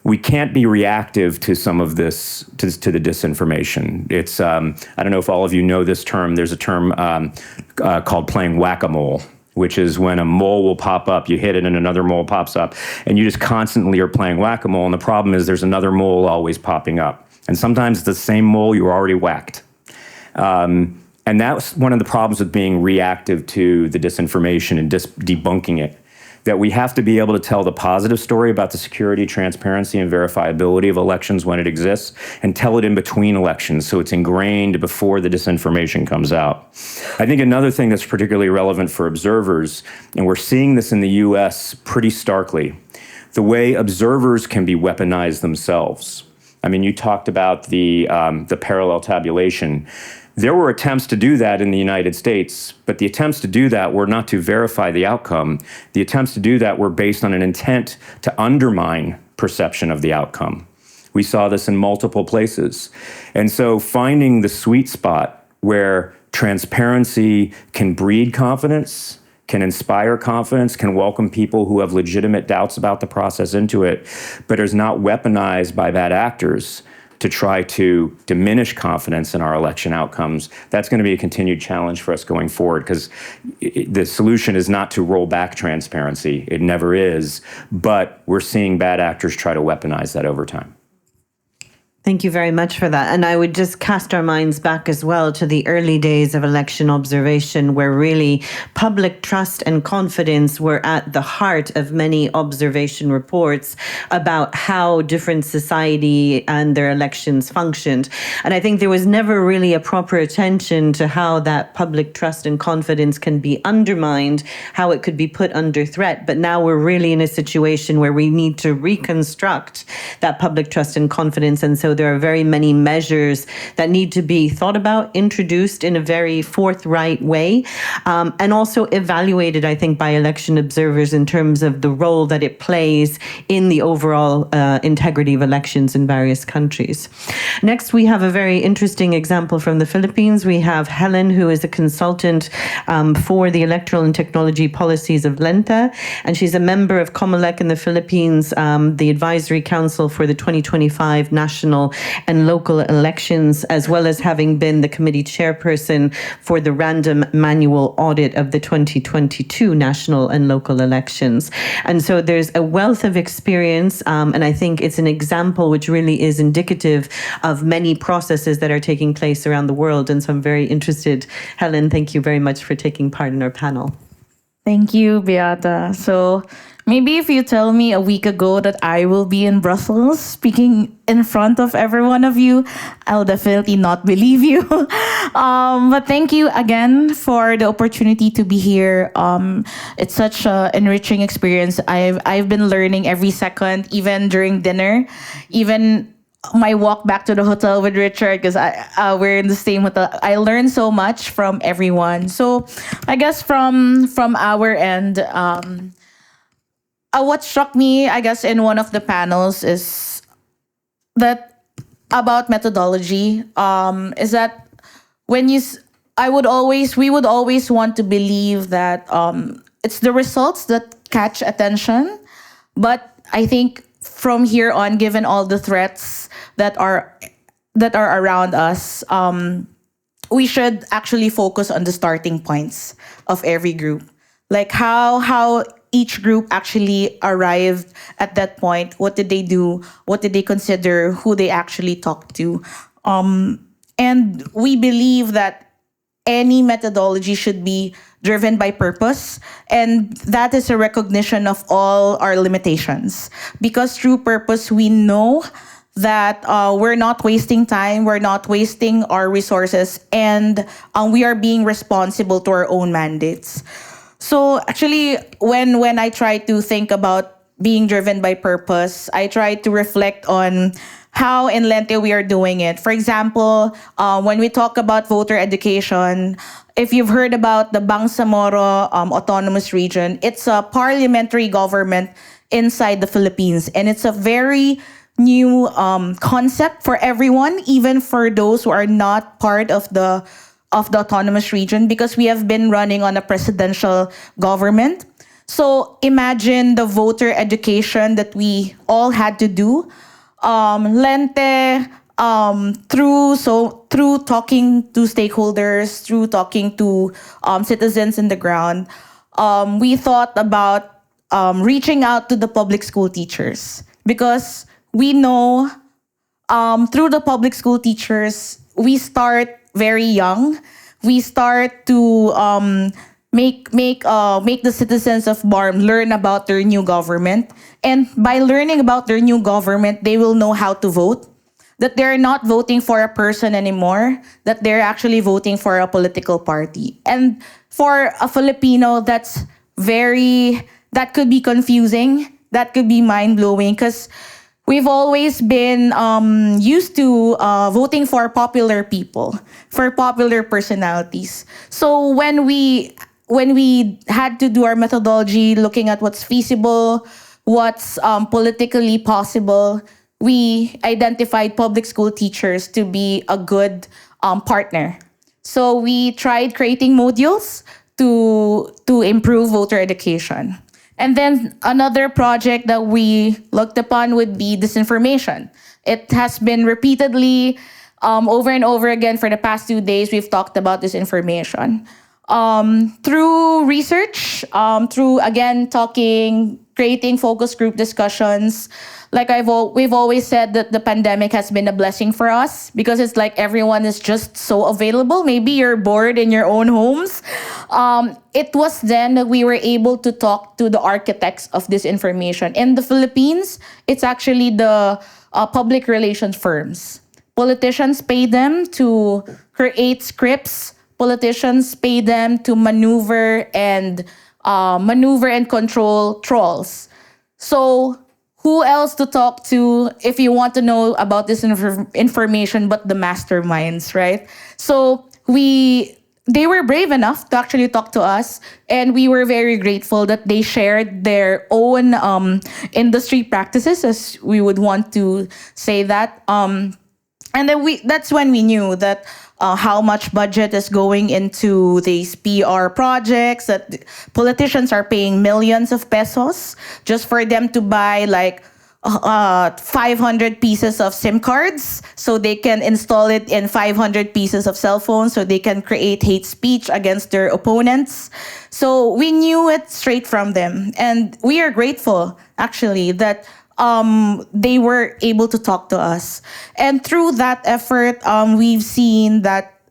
We can't be reactive to some of this, to the disinformation. It's, I don't know if all of you know this term. There's a term called playing whack-a-mole, which is when a mole will pop up, you hit it and another mole pops up, and you just constantly are playing whack-a-mole, and the problem is there's another mole always popping up. And sometimes it's the same mole you were already whacked. And that's one of the problems with being reactive to the disinformation and debunking it, that we have to be able to tell the positive story about the security, transparency, and verifiability of elections when it exists, and tell it in between elections so it's ingrained before the disinformation comes out. I think another thing that's particularly relevant for observers, and we're seeing this in the US pretty starkly, the way observers can be weaponized themselves. I mean, you talked about the parallel tabulation. There were attempts to do that in the United States, but the attempts to do that were not to verify the outcome. The attempts to do that were based on an intent to undermine perception of the outcome. We saw this in multiple places. And so finding the sweet spot where transparency can breed confidence, can inspire confidence, can welcome people who have legitimate doubts about the process into it, but is not weaponized by bad actors to try to diminish confidence in our election outcomes, that's going to be a continued challenge for us going forward, because the solution is not to roll back transparency. It never is, but we're seeing bad actors try to weaponize that over time. Thank you very much for that. And I would just cast our minds back as well to the early days of election observation, where really public trust and confidence were at the heart of many observation reports about how different society and their elections functioned. And I think there was never really a proper attention to how that public trust and confidence can be undermined, how it could be put under threat. But now we're really in a situation where we need to reconstruct that public trust and confidence. And so there are very many measures that need to be thought about, introduced in a very forthright way, and also evaluated, I think, by election observers in terms of the role that it plays in the overall integrity of elections in various countries. Next, we have a very interesting example from the Philippines. We have Helen, who is a consultant for the electoral and technology policies of LENTA, and she's a member of COMELEC in the Philippines, the advisory council for the 2025 national and local elections, as well as having been the committee chairperson for the random manual audit of the 2022 national and local elections. And so there's a wealth of experience, and I think it's an example which really is indicative of many processes that are taking place around the world. And so I'm very interested. Helen, thank you very much for taking part in our panel. Thank you, Beata. So maybe if you tell me a week ago that I will be in Brussels speaking in front of every one of you, I'll definitely not believe you. But thank you again for the opportunity to be here. It's such an enriching experience. I've been learning every second, even during dinner, even my walk back to the hotel with Richard, because we're in the same hotel. I learned so much from everyone. So I guess from our end, what struck me, I guess, in one of the panels is that about methodology, is that when we would always want to believe that it's the results that catch attention. But I think from here on, given all the threats that are around us, we should actually focus on the starting points of every group, like how each group actually arrived at that point. What did they do? What did they consider? Who they actually talked to? And we believe that any methodology should be driven by purpose, and that is a recognition of all our limitations. Because through purpose, we know that we're not wasting time, we're not wasting our resources, and we are being responsible to our own mandates. So actually, when I try to think about being driven by purpose, I try to reflect on how in Lente we are doing it. For example, when we talk about voter education, if you've heard about the Bangsamoro Autonomous Region, it's a parliamentary government inside the Philippines. And it's a very new concept for everyone, even for those who are not part of the autonomous region, because we have been running on a presidential government. So imagine the voter education that we all had to do. Lente, through talking to stakeholders, through talking to citizens in the ground, we thought about reaching out to the public school teachers, because we know through the public school teachers, we start very young. We start to make the citizens of BARM learn about their new government. And by learning about their new government, they will know how to vote. That they're not voting for a person anymore, that they're actually voting for a political party. And for a Filipino, that could be confusing, that could be mind-blowing, because we've always been used to voting for popular people, for popular personalities. So when we had to do our methodology, looking at what's feasible, what's politically possible, we identified public school teachers to be a good partner. So we tried creating modules to improve voter education. And then another project that we looked upon would be disinformation. It has been repeatedly, over and over again for the past 2 days, we've talked about disinformation. Through research, through, again, creating focus group discussions. Like we've always said that the pandemic has been a blessing for us, because it's like everyone is just so available. Maybe you're bored in your own homes. It was then that we were able to talk to the architects of this information. In the Philippines, it's actually the public relations firms. Politicians pay them to create scripts. Politicians pay them to maneuver and control trolls. So who else to talk to if you want to know about this information but the masterminds, right? So they were brave enough to actually talk to us, and we were very grateful that they shared their own industry practices, as we would want to say that. And then that's when we knew that how much budget is going into these PR projects, that politicians are paying millions of pesos just for them to buy like 500 pieces of SIM cards, so they can install it in 500 pieces of cell phones, so they can create hate speech against their opponents. So we knew it straight from them. And we are grateful, actually, that they were able to talk to us. And through that effort, we've seen that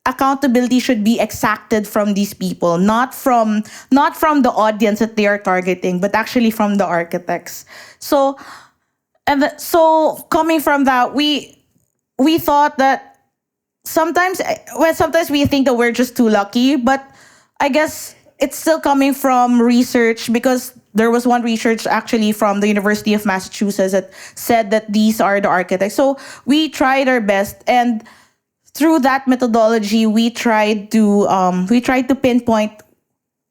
accountability should be exacted from these people, not from the audience that they are targeting, but actually from the architects. So coming from that, we thought that sometimes we think that we're just too lucky, but I guess it's still coming from research, because there was one research actually from the University of Massachusetts that said that these are the architects. So we tried our best, and through that methodology, we tried to pinpoint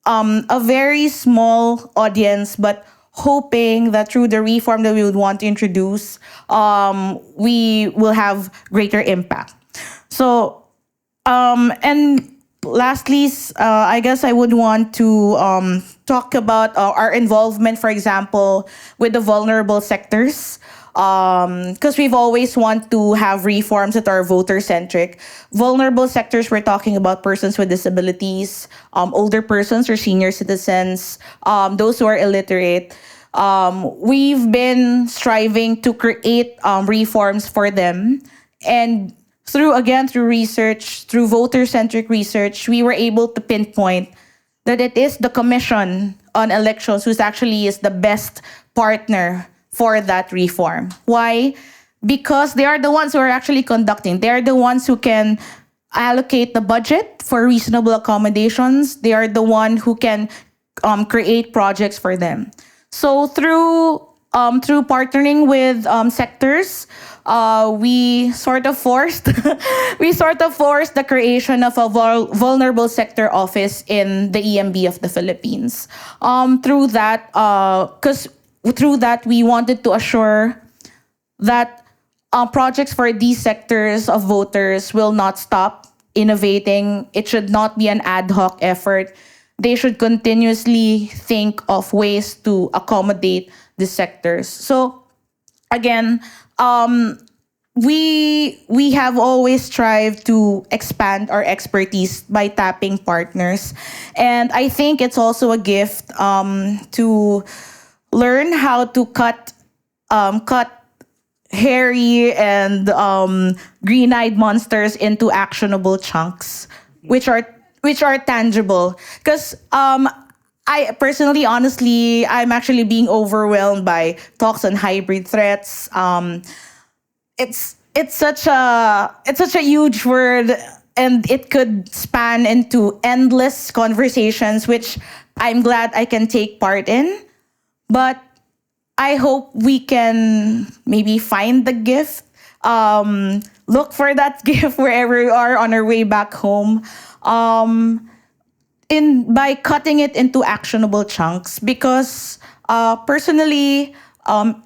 a very small audience, but hoping that through the reform that we would want to introduce, we will have greater impact. So, and lastly, I guess I would want to talk about our involvement, for example, with the vulnerable sectors. Because we've always want to have reforms that are voter-centric. Vulnerable sectors, we're talking about persons with disabilities, older persons or senior citizens, those who are illiterate. We've been striving to create reforms for them. And through research, through voter-centric research, we were able to pinpoint that it is the Commission on Elections who's actually is the best partner for that reform. Why? Because they are the ones who are actually conducting. They are the ones who can allocate the budget for reasonable accommodations. They are the one who can create projects for them. So through partnering with sectors, we sort of forced the creation of a vulnerable sector office in the EMB of the Philippines. Through that, we wanted to assure that projects for these sectors of voters will not stop innovating. It should not be an ad hoc effort. They should continuously think of ways to accommodate the sectors. So, again, we have always strived to expand our expertise by tapping partners, and I think it's also a gift to learn how to cut hairy and green-eyed monsters into actionable chunks, which are tangible. Because I personally, honestly, I'm actually being overwhelmed by talks on hybrid threats. It's such a huge word, and it could span into endless conversations, which I'm glad I can take part in. But I hope we can maybe find the gift, look for that gift wherever we are on our way back home, by cutting it into actionable chunks. Because personally,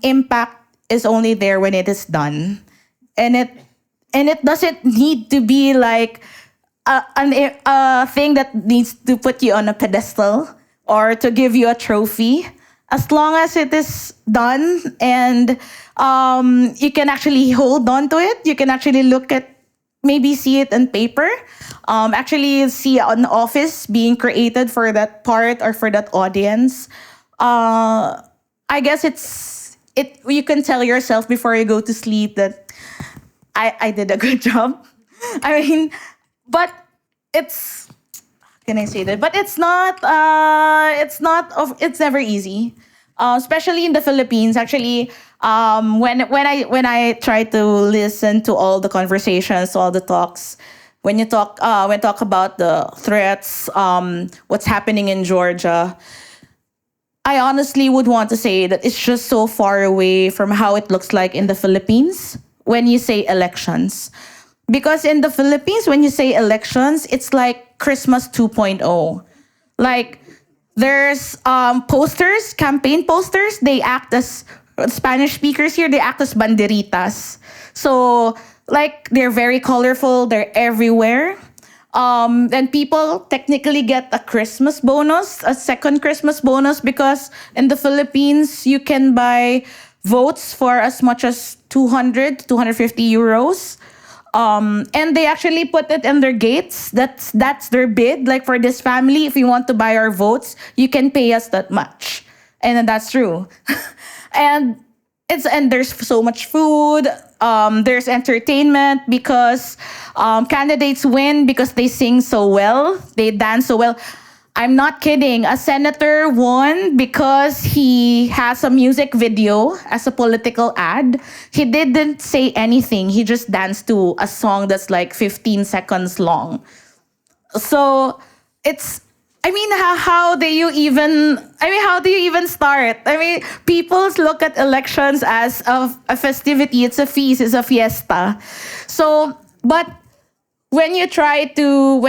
impact is only there when it is done, and it doesn't need to be like a thing that needs to put you on a pedestal or to give you a trophy. As long as it is done and you can actually hold on to it, you can actually maybe see it on paper, actually see an office being created for that part or for that audience. I guess you can tell yourself before you go to sleep that I did a good job. I mean, but it's, can I say that? But it's never easy, especially in the Philippines. Actually, when I try to listen to all the conversations, all the talks, when talk about the threats, what's happening in Georgia, I honestly would want to say that it's just so far away from how it looks like in the Philippines when you say elections. Because in the Philippines, when you say elections, it's like Christmas 2.0. Like, there's posters, campaign posters. They act as, Spanish speakers here, they act as banderitas. So, like, they're very colorful. They're everywhere. And people technically get a Christmas bonus, a second Christmas bonus, because in the Philippines, you can buy votes for as much as 200 to 250 euros. And they actually put it in their gates. That's their bid. Like, for this family, if you want to buy our votes, you can pay us that much. And then that's true. and there's so much food. There's entertainment because candidates win because they sing so well. They dance so well. I'm not kidding. A senator won because he has a music video as a political ad. He didn't say anything. He just danced to a song that's like 15 seconds long. So it's I mean, how do you even start? I mean, people look at elections as a festivity. It's a feast. It's a fiesta. So, but when you try to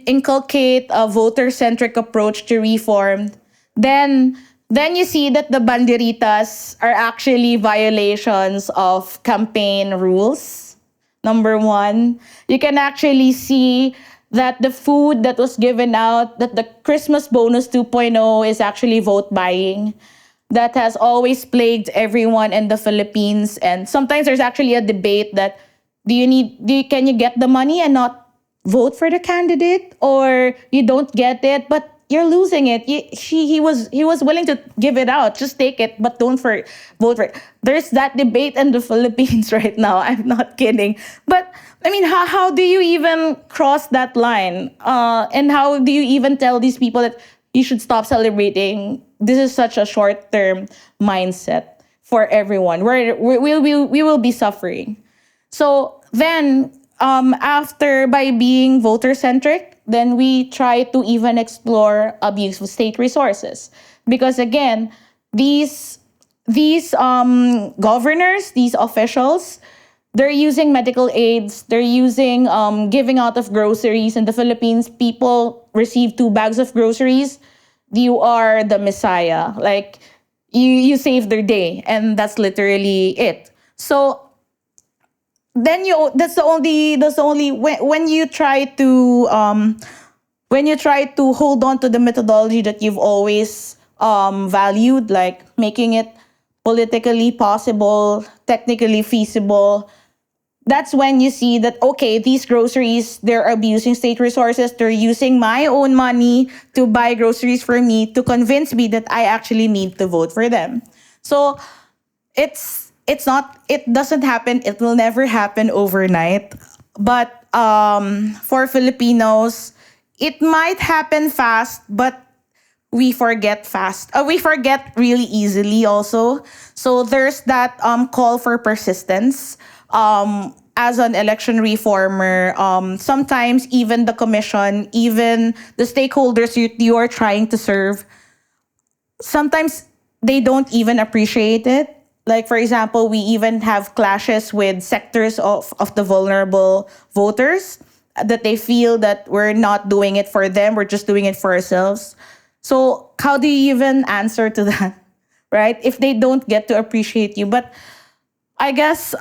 inculcate a voter-centric approach to reform, then you see that the banderitas are actually violations of campaign rules. Number one, you can actually see that the food that was given out, that the Christmas bonus 2.0 is actually vote buying. That has always plagued everyone in the Philippines. And sometimes there's actually a debate that can you get the money and not vote for the candidate, or you don't get it but you're losing it. He was willing to give it out. Just take it, but don't vote for it. There's that debate in the Philippines right now. I'm not kidding. But I mean, how do you even cross that line? And how do you even tell these people that you should stop celebrating? This is such a short-term mindset for everyone. We will be suffering. So then, after by being voter-centric, then we try to even explore abuse of state resources. Because again, these governors, these officials, they're using medical aids, they're using giving out of groceries. In the Philippines, people receive 2 bags of groceries. You are the messiah. Like, you save their day, and that's literally it. So then that's the only when you try to hold on to the methodology that you've always valued, like making it politically possible, technically feasible, that's when you see that, okay, these groceries, they're abusing state resources. They're using my own money to buy groceries for me to convince me that I actually need to vote for them. So it doesn't happen. It will never happen overnight. But for Filipinos, it might happen fast, but we forget fast. We forget really easily also. So there's that call for persistence. As an election reformer, sometimes even the commission, even the stakeholders you are trying to serve, sometimes they don't even appreciate it. Like, for example, we even have clashes with sectors of the vulnerable voters that they feel that we're not doing it for them, we're just doing it for ourselves. So how do you even answer to that, right? If they don't get to appreciate you. But I guess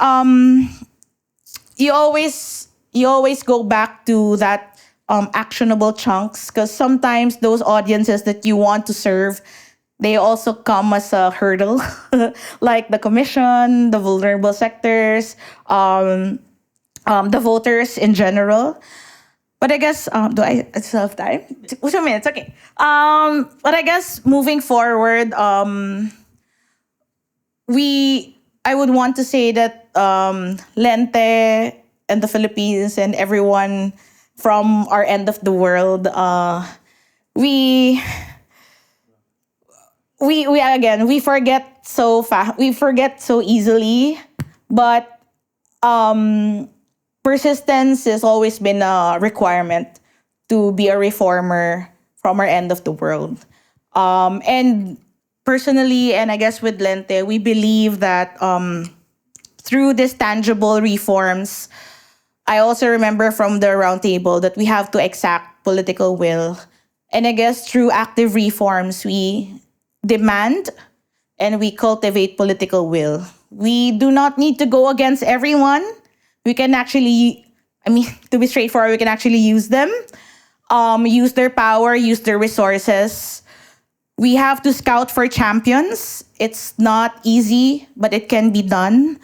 you always go back to that actionable chunks, because sometimes those audiences that you want to serve, they also come as a hurdle, like the commission, the vulnerable sectors, the voters in general. But I guess, do I still have time? 2 minutes, okay. But I guess moving forward, I would want to say that Lente and the Philippines and everyone from our end of the world, we forget so fast. We forget so easily, but persistence has always been a requirement to be a reformer from our end of the world. And personally, and I guess with Lente, we believe that through these tangible reforms, I also remember from the roundtable that we have to exact political will. And I guess through active reforms, we demand and we cultivate political will. We do not need to go against everyone. We can actually, to be straightforward, we can actually use them, use their power, use their resources. We have to scout for champions. It's not easy, but it can be done.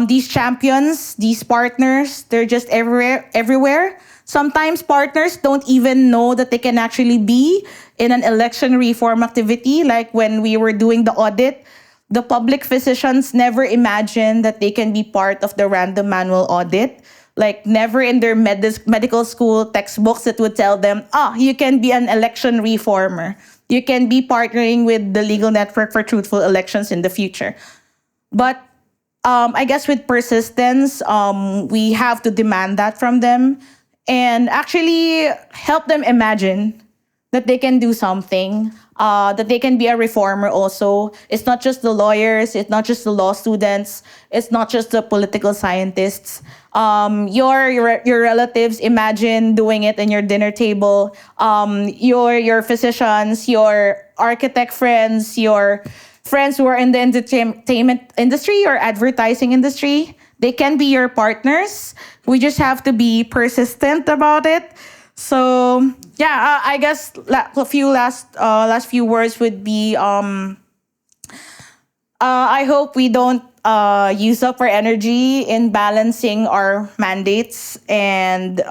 These champions, these partners, they're just everywhere. Sometimes partners don't even know that they can actually be in an election reform activity. Like when we were doing the audit, the public physicians never imagined that they can be part of the random manual audit. Like never in their medical school textbooks that would tell them, you can be an election reformer. You can be partnering with the Legal Network for Truthful Elections in the future. But I guess with persistence, we have to demand that from them. and actually help them imagine that they can do something, that they can be a reformer also. It's not just the lawyers, it's not just the law students, it's not just the political scientists. Your relatives, imagine doing it in your dinner table. Your physicians, your architect friends, your friends who are in the entertainment industry or advertising industry, they can be your partners. We just have to be persistent about it. So yeah, I guess a few last few words would be I hope we don't use up our energy in balancing our mandates and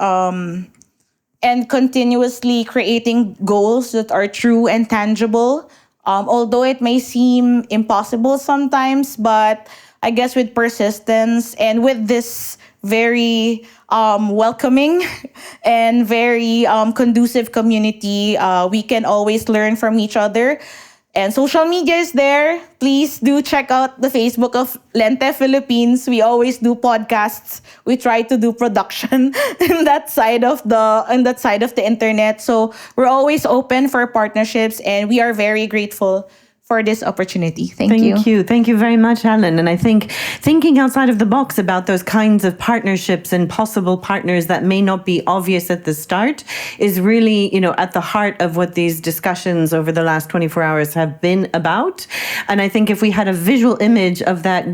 continuously creating goals that are true and tangible. Although it may seem impossible sometimes, but I guess with persistence and with this very welcoming and very conducive community, we can always learn from each other. And social media is there. Please do check out the Facebook of Lente Philippines. We always do podcasts. We try to do production in that side of the internet. So we're always open for partnerships, and we are very grateful for this opportunity. Thank you. Thank you very much, Ellen. And I think thinking outside of the box about those kinds of partnerships and possible partners that may not be obvious at the start is really, at the heart of what these discussions over the last 24 hours have been about. And I think if we had a visual image of that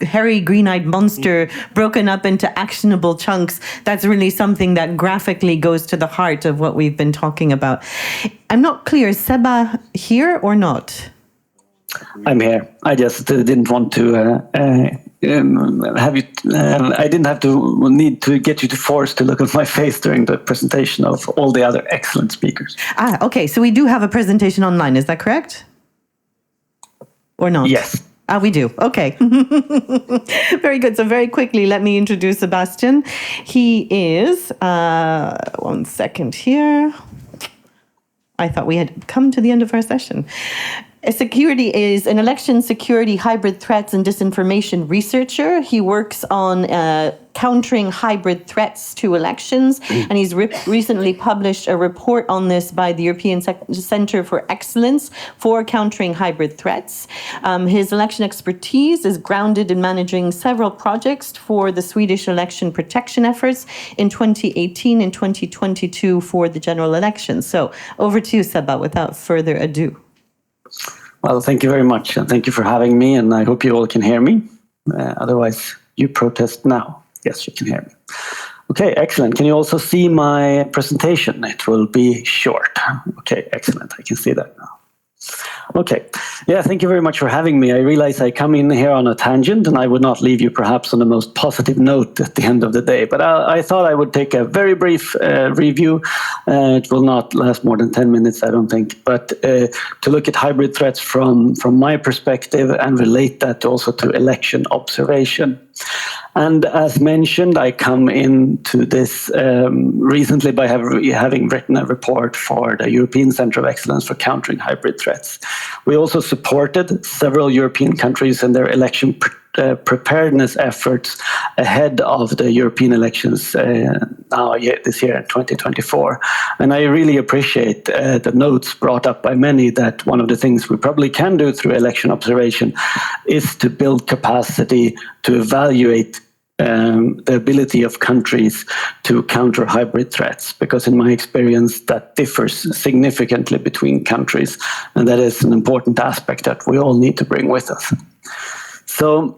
hairy green-eyed monster broken up into actionable chunks, that's really something that graphically goes to the heart of what we've been talking about. I'm not clear, is Seba here or not? I'm here. I just didn't want to have you. I didn't have to need to get you to force to look at my face during the presentation of all the other excellent speakers. Okay. So we do have a presentation online. Is that correct? Or not? Yes. We do. Okay. Very good. So very quickly, let me introduce Sebastian. He is, 1 second here. I thought we had come to the end of our session. Security is an election security, hybrid threats, and disinformation researcher. He works on countering hybrid threats to elections, and he's recently published a report on this by the European Centre for Excellence for Countering Hybrid Threats. His election expertise is grounded in managing several projects for the Swedish election protection efforts in 2018 and 2022 for the general elections. So over to you, Seba, without further ado. Well, thank you very much, and thank you for having me, and I hope you all can hear me. Otherwise, you protest now. Yes, you can hear me. Okay, excellent. Can you also see my presentation? It will be short. Okay, excellent. I can see that now. Okay. Yeah, thank you very much for having me. I realize I come in here on a tangent, and I would not leave you perhaps on the most positive note at the end of the day. But I thought I would take a very brief review. It will not last more than 10 minutes, I don't think. But to look at hybrid threats from my perspective and relate that also to election observation. And as mentioned, I come into this recently by having written a report for the European Centre of Excellence for Countering Hybrid Threats. We also supported several European countries in their election preparedness efforts ahead of the European elections this year in 2024. And I really appreciate the notes brought up by many that one of the things we probably can do through election observation is to build capacity to evaluate the ability of countries to counter hybrid threats, because in my experience that differs significantly between countries, and that is an important aspect that we all need to bring with us. So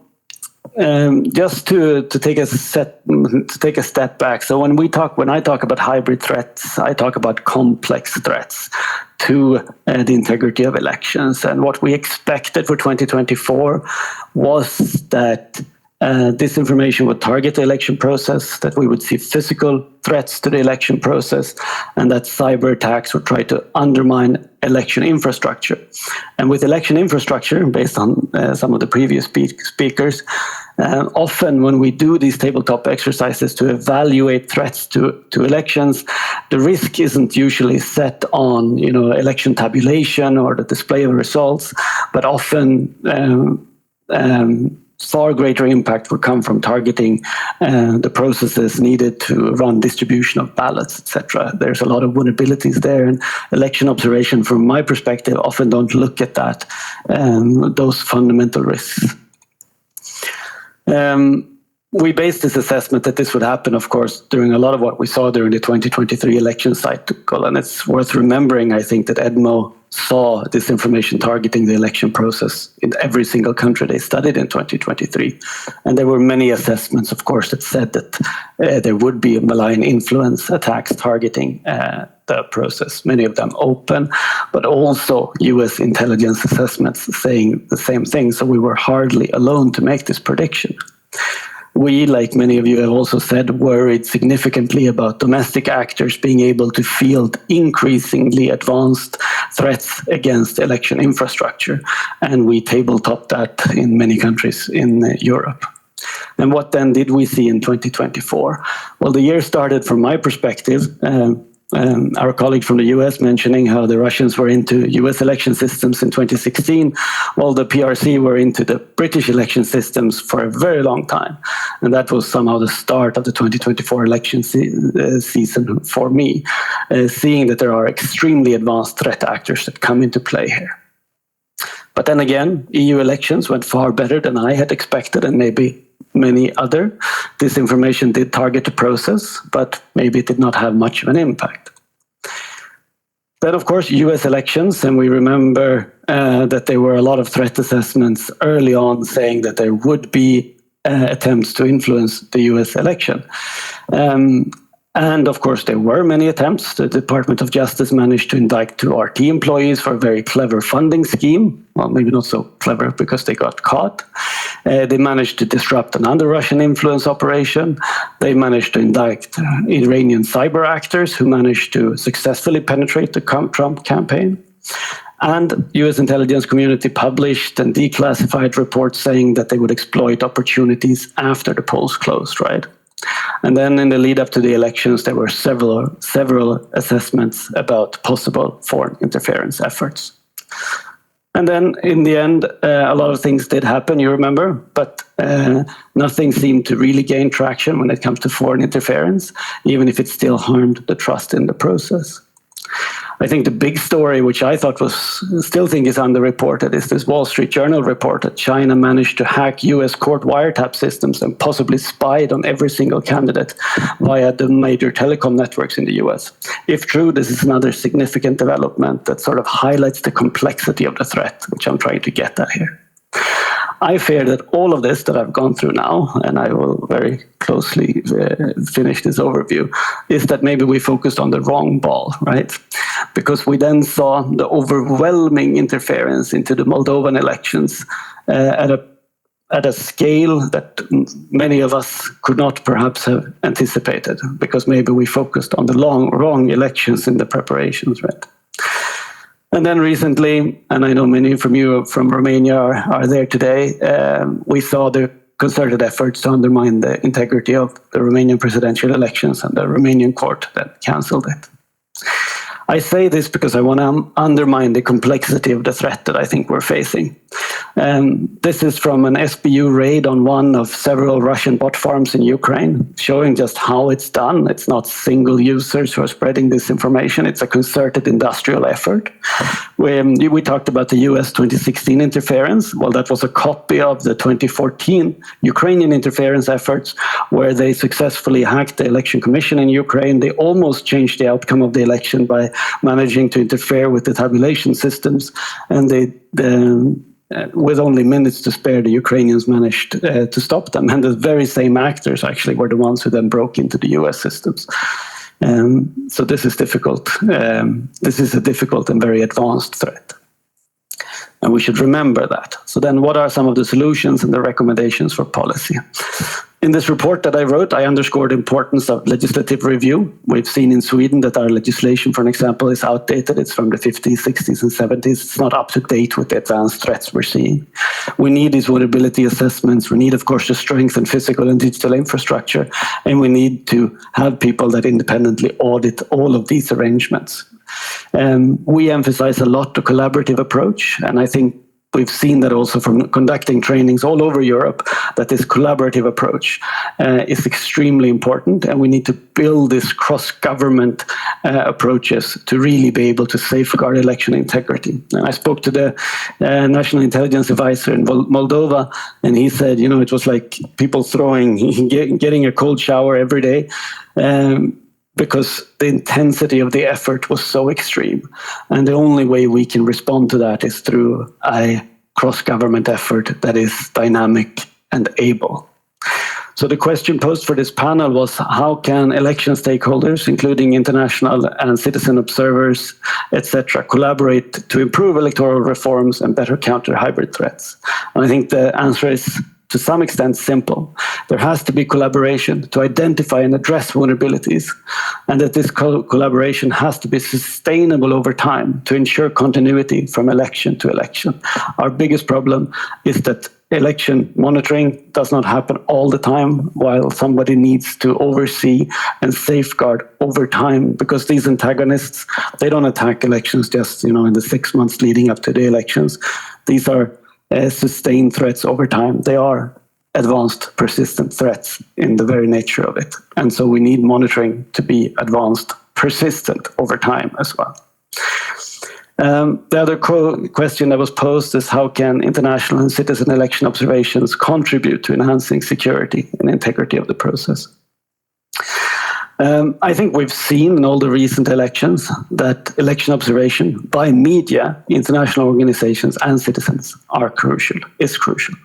just to take a step back. So when I talk about hybrid threats, I talk about complex threats to the integrity of elections. And what we expected for 2024 was that disinformation would target the election process, that we would see physical threats to the election process, and that cyber attacks would try to undermine election infrastructure. And with election infrastructure, based on some of the previous speakers, often when we do these tabletop exercises to evaluate threats to elections, the risk isn't usually set on election tabulation or the display of results, but often far greater impact would come from targeting the processes needed to run distribution of ballots, etc. There's a lot of vulnerabilities there, and election observation, from my perspective, often don't look at that, those fundamental risks. We based this assessment that this would happen, of course, during a lot of what we saw during the 2023 election cycle. And it's worth remembering, I think, that EDMO saw disinformation targeting the election process in every single country they studied in 2023. And there were many assessments, of course, that said that there would be malign influence attacks targeting the process, many of them open, but also US intelligence assessments saying the same thing. So we were hardly alone to make this prediction. We, like many of you have also said, worried significantly about domestic actors being able to field increasingly advanced threats against election infrastructure. And we tabletopped that in many countries in Europe. And what then did we see in 2024? Well, the year started, from my perspective, our colleague from the US mentioning how the Russians were into US election systems in 2016, while the PRC were into the British election systems for a very long time. And that was somehow the start of the 2024 election season for me, seeing that there are extremely advanced threat actors that come into play here. But then again, EU elections went far better than I had expected, and maybe many other. Disinformation did target the process, but maybe it did not have much of an impact. Then, of course, US elections, and we remember that there were a lot of threat assessments early on saying that there would be attempts to influence the US election. And of course, there were many attempts. The Department of Justice managed to indict 2 RT employees for a very clever funding scheme. Well, maybe not so clever because they got caught. They managed to disrupt another Russian influence operation. They managed to indict Iranian cyber actors who managed to successfully penetrate the Trump campaign. And US intelligence community published and declassified reports saying that they would exploit opportunities after the polls closed, right? And then in the lead up to the elections, there were several assessments about possible foreign interference efforts. And then in the end, a lot of things did happen, you remember, but nothing seemed to really gain traction when it comes to foreign interference, even if it still harmed the trust in the process. I think the big story, which I thought still think is underreported, is this Wall Street Journal report that China managed to hack US court wiretap systems and possibly spied on every single candidate via the major telecom networks in the US. If true, this is another significant development that sort of highlights the complexity of the threat, which I'm trying to get at here. I fear that all of this that I've gone through now, and I will very closely finish this overview, is that maybe we focused on the wrong ball, right? Because we then saw the overwhelming interference into the Moldovan elections at a scale that many of us could not perhaps have anticipated, because maybe we focused on the wrong elections in the preparations, right? And then recently, and I know many from you from Romania are there today, we saw the concerted efforts to undermine the integrity of the Romanian presidential elections, and the Romanian court that cancelled it. I say this because I want to undermine the complexity of the threat that I think we're facing. This is from an SBU raid on one of several Russian bot farms in Ukraine, showing just how it's done. It's not single users who are spreading this information. It's a concerted industrial effort. We talked about the US 2016 interference. Well, that was a copy of the 2014 Ukrainian interference efforts, where they successfully hacked the election commission in Ukraine. They almost changed the outcome of the election by managing to interfere with the tabulation systems, and they with only minutes to spare, the Ukrainians managed to stop them. And the very same actors actually were the ones who then broke into the US systems. So this is difficult. This is a difficult and very advanced threat. And we should remember that. So then what are some of the solutions and the recommendations for policy? In this report that I wrote, I underscored the importance of legislative review. We've seen in Sweden that our legislation, for an example, is outdated. It's from the 50s, 60s, and 70s. It's not up to date with the advanced threats we're seeing. We need these vulnerability assessments. We need, of course, to strengthen physical and digital infrastructure. And we need to have people that independently audit all of these arrangements. We emphasize a lot the collaborative approach, and I think we've seen that also from conducting trainings all over Europe, that this collaborative approach is extremely important, and we need to build this cross-government approaches to really be able to safeguard election integrity. And I spoke to the National Intelligence Advisor in Moldova, and he said, it was like people getting a cold shower every day, because the intensity of the effort was so extreme. And the only way we can respond to that is through a cross-government effort that is dynamic and able. So the question posed for this panel was, how can election stakeholders, including international and citizen observers, etc., collaborate to improve electoral reforms and better counter hybrid threats? And I think the answer is, to some extent, simple. There has to be collaboration to identify and address vulnerabilities, and that this collaboration has to be sustainable over time to ensure continuity from election to election. Our biggest problem is that election monitoring does not happen all the time, while somebody needs to oversee and safeguard over time, because these antagonists, they don't attack elections just in the 6 months leading up to the elections. These are sustained threats over time. They are advanced, persistent threats in the very nature of it. And so we need monitoring to be advanced, persistent over time as well. The other question that was posed is, how can international and citizen election observations contribute to enhancing security and integrity of the process? I think we've seen in all the recent elections that election observation by media, international organizations, and citizens is crucial.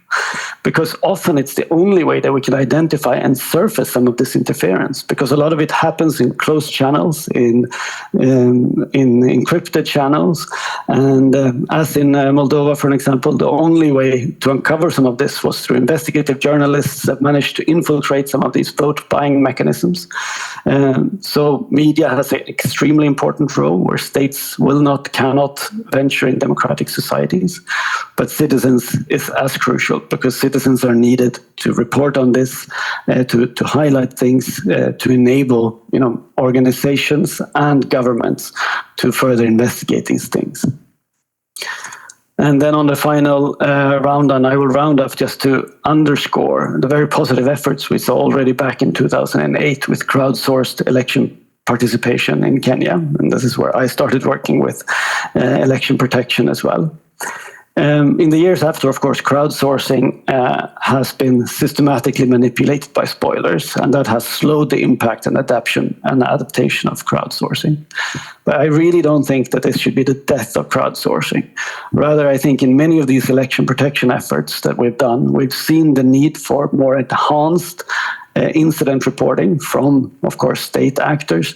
Because often it's the only way that we can identify and surface some of this interference, because a lot of it happens in closed channels, in encrypted channels. And as in Moldova, for an example, the only way to uncover some of this was through investigative journalists that managed to infiltrate some of these vote buying mechanisms. So media has an extremely important role where states cannot venture in democratic societies, but citizens is as crucial, because citizens are needed to report on this, to highlight things, to enable organizations and governments to further investigate these things. And then on the final round, I will round off just to underscore the very positive efforts we saw already back in 2008 with crowdsourced election participation in Kenya. And this is where I started working with election protection as well. In the years after, of course, crowdsourcing has been systematically manipulated by spoilers, and that has slowed the impact and adaptation of crowdsourcing. But I really don't think that this should be the death of crowdsourcing. Rather, I think in many of these election protection efforts that we've done, we've seen the need for more enhanced incident reporting from, of course, state actors,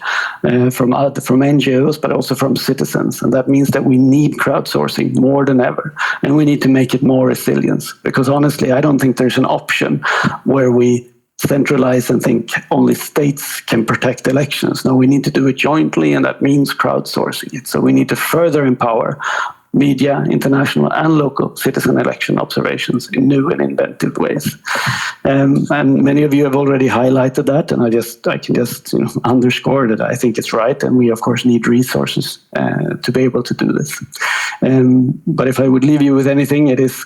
from NGOs, but also from citizens. And that means that we need crowdsourcing more than ever. And we need to make it more resilient. Because honestly, I don't think there's an option where we centralize and think only states can protect elections. No, we need to do it jointly, and that means crowdsourcing it. So we need to further empower media, international and local citizen election observations in new and inventive ways. And many of you have already highlighted that, and I can just underscore that I think it's right, and we of course need resources to be able to do this. But if I would leave you with anything, it is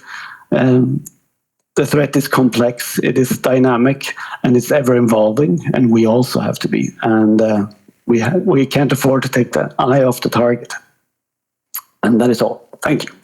the threat is complex, it is dynamic, and it's ever evolving, and we also have to be. And we can't afford to take the eye off the target. And that is all. Thank you.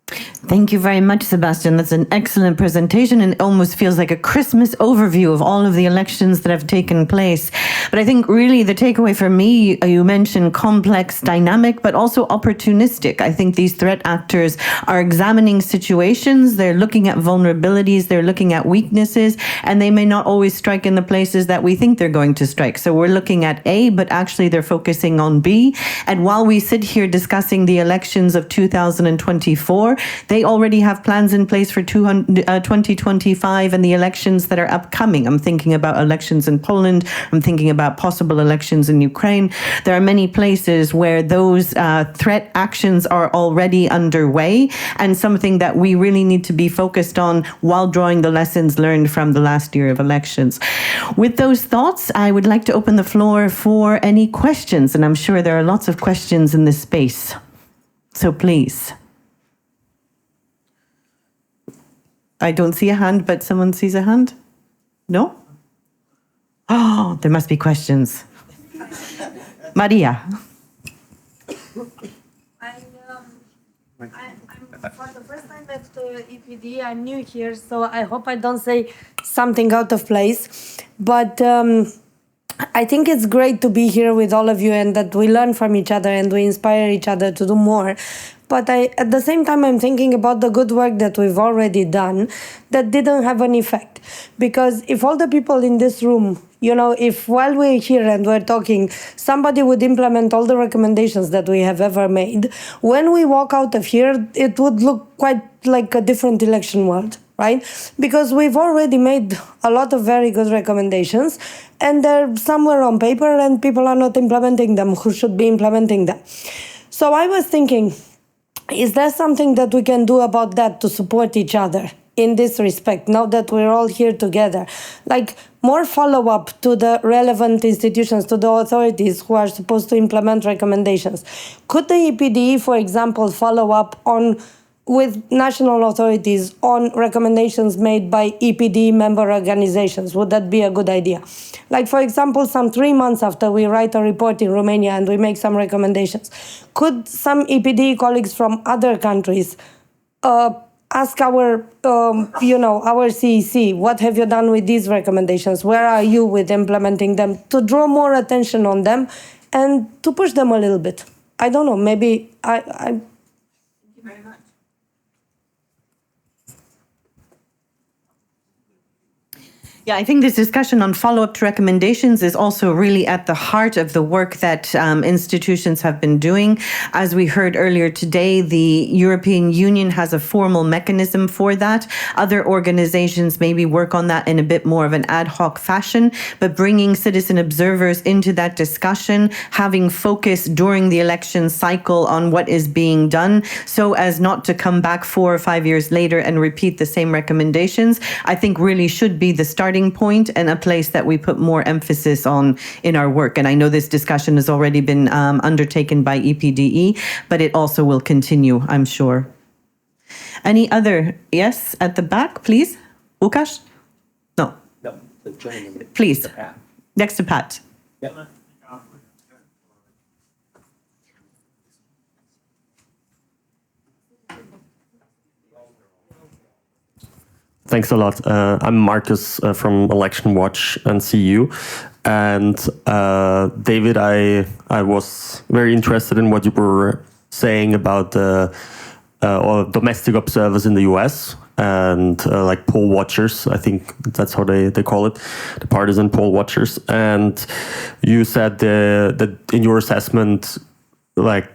Thank you very much, Sebastian. That's an excellent presentation, and it almost feels like a Christmas overview of all of the elections that have taken place. But I think really the takeaway for me, you mentioned complex, dynamic, but also opportunistic. I think these threat actors are examining situations, they're looking at vulnerabilities, they're looking at weaknesses, and they may not always strike in the places that we think they're going to strike. So we're looking at A, but actually they're focusing on B. And while we sit here discussing the elections of 2024, they already have plans in place for 2025 and the elections that are upcoming. I'm thinking about elections in Poland. I'm thinking about possible elections in Ukraine. There are many places where those threat actions are already underway, and something that we really need to be focused on while drawing the lessons learned from the last year of elections. With those thoughts, I would like to open the floor for any questions, and I'm sure there are lots of questions in this space. So please. I don't see a hand, but someone sees a hand? No? Oh, there must be questions. Maria. I'm for the first time at EPD. I'm new here, so I hope I don't say something out of place. But I think it's great to be here with all of you and that we learn from each other and we inspire each other to do more. But at the same time, I'm thinking about the good work that we've already done that didn't have an effect. Because if all the people in this room, if while we're here and we're talking, somebody would implement all the recommendations that we have ever made, when we walk out of here, it would look quite like a different election world, right? Because we've already made a lot of very good recommendations and they're somewhere on paper and people are not implementing them who should be implementing them. So I was thinking, is there something that we can do about that to support each other in this respect, now that we're all here together? Like more follow-up to the relevant institutions, to the authorities who are supposed to implement recommendations. Could the EPD, for example, follow up with national authorities on recommendations made by EPD member organizations? Would that be a good idea? Like, for example, some 3 months after we write a report in Romania and we make some recommendations, could some EPD colleagues from other countries ask our CEC, what have you done with these recommendations? Where are you with implementing them? To draw more attention on them and to push them a little bit. I don't know, maybe I Thank you very much. Yeah, I think this discussion on follow-up to recommendations is also really at the heart of the work that institutions have been doing. As we heard earlier today, the European Union has a formal mechanism for that. Other organizations maybe work on that in a bit more of an ad hoc fashion, but bringing citizen observers into that discussion, having focus during the election cycle on what is being done so as not to come back 4 or 5 years later and repeat the same recommendations, I think really should be the starting point and a place that we put more emphasis on in our work. And I know this discussion has already been undertaken by EPDE, but it also will continue, I'm sure. Any other? Yes, at the back, please. Łukasz? No. No, the gentleman. Please. Next to Pat. Yep. Thanks a lot. I'm Marcus from Election Watch and CU. And David, I was very interested in what you were saying about the domestic observers in the US and like poll watchers. I think that's how they call it, the partisan poll watchers. And you said that in your assessment, like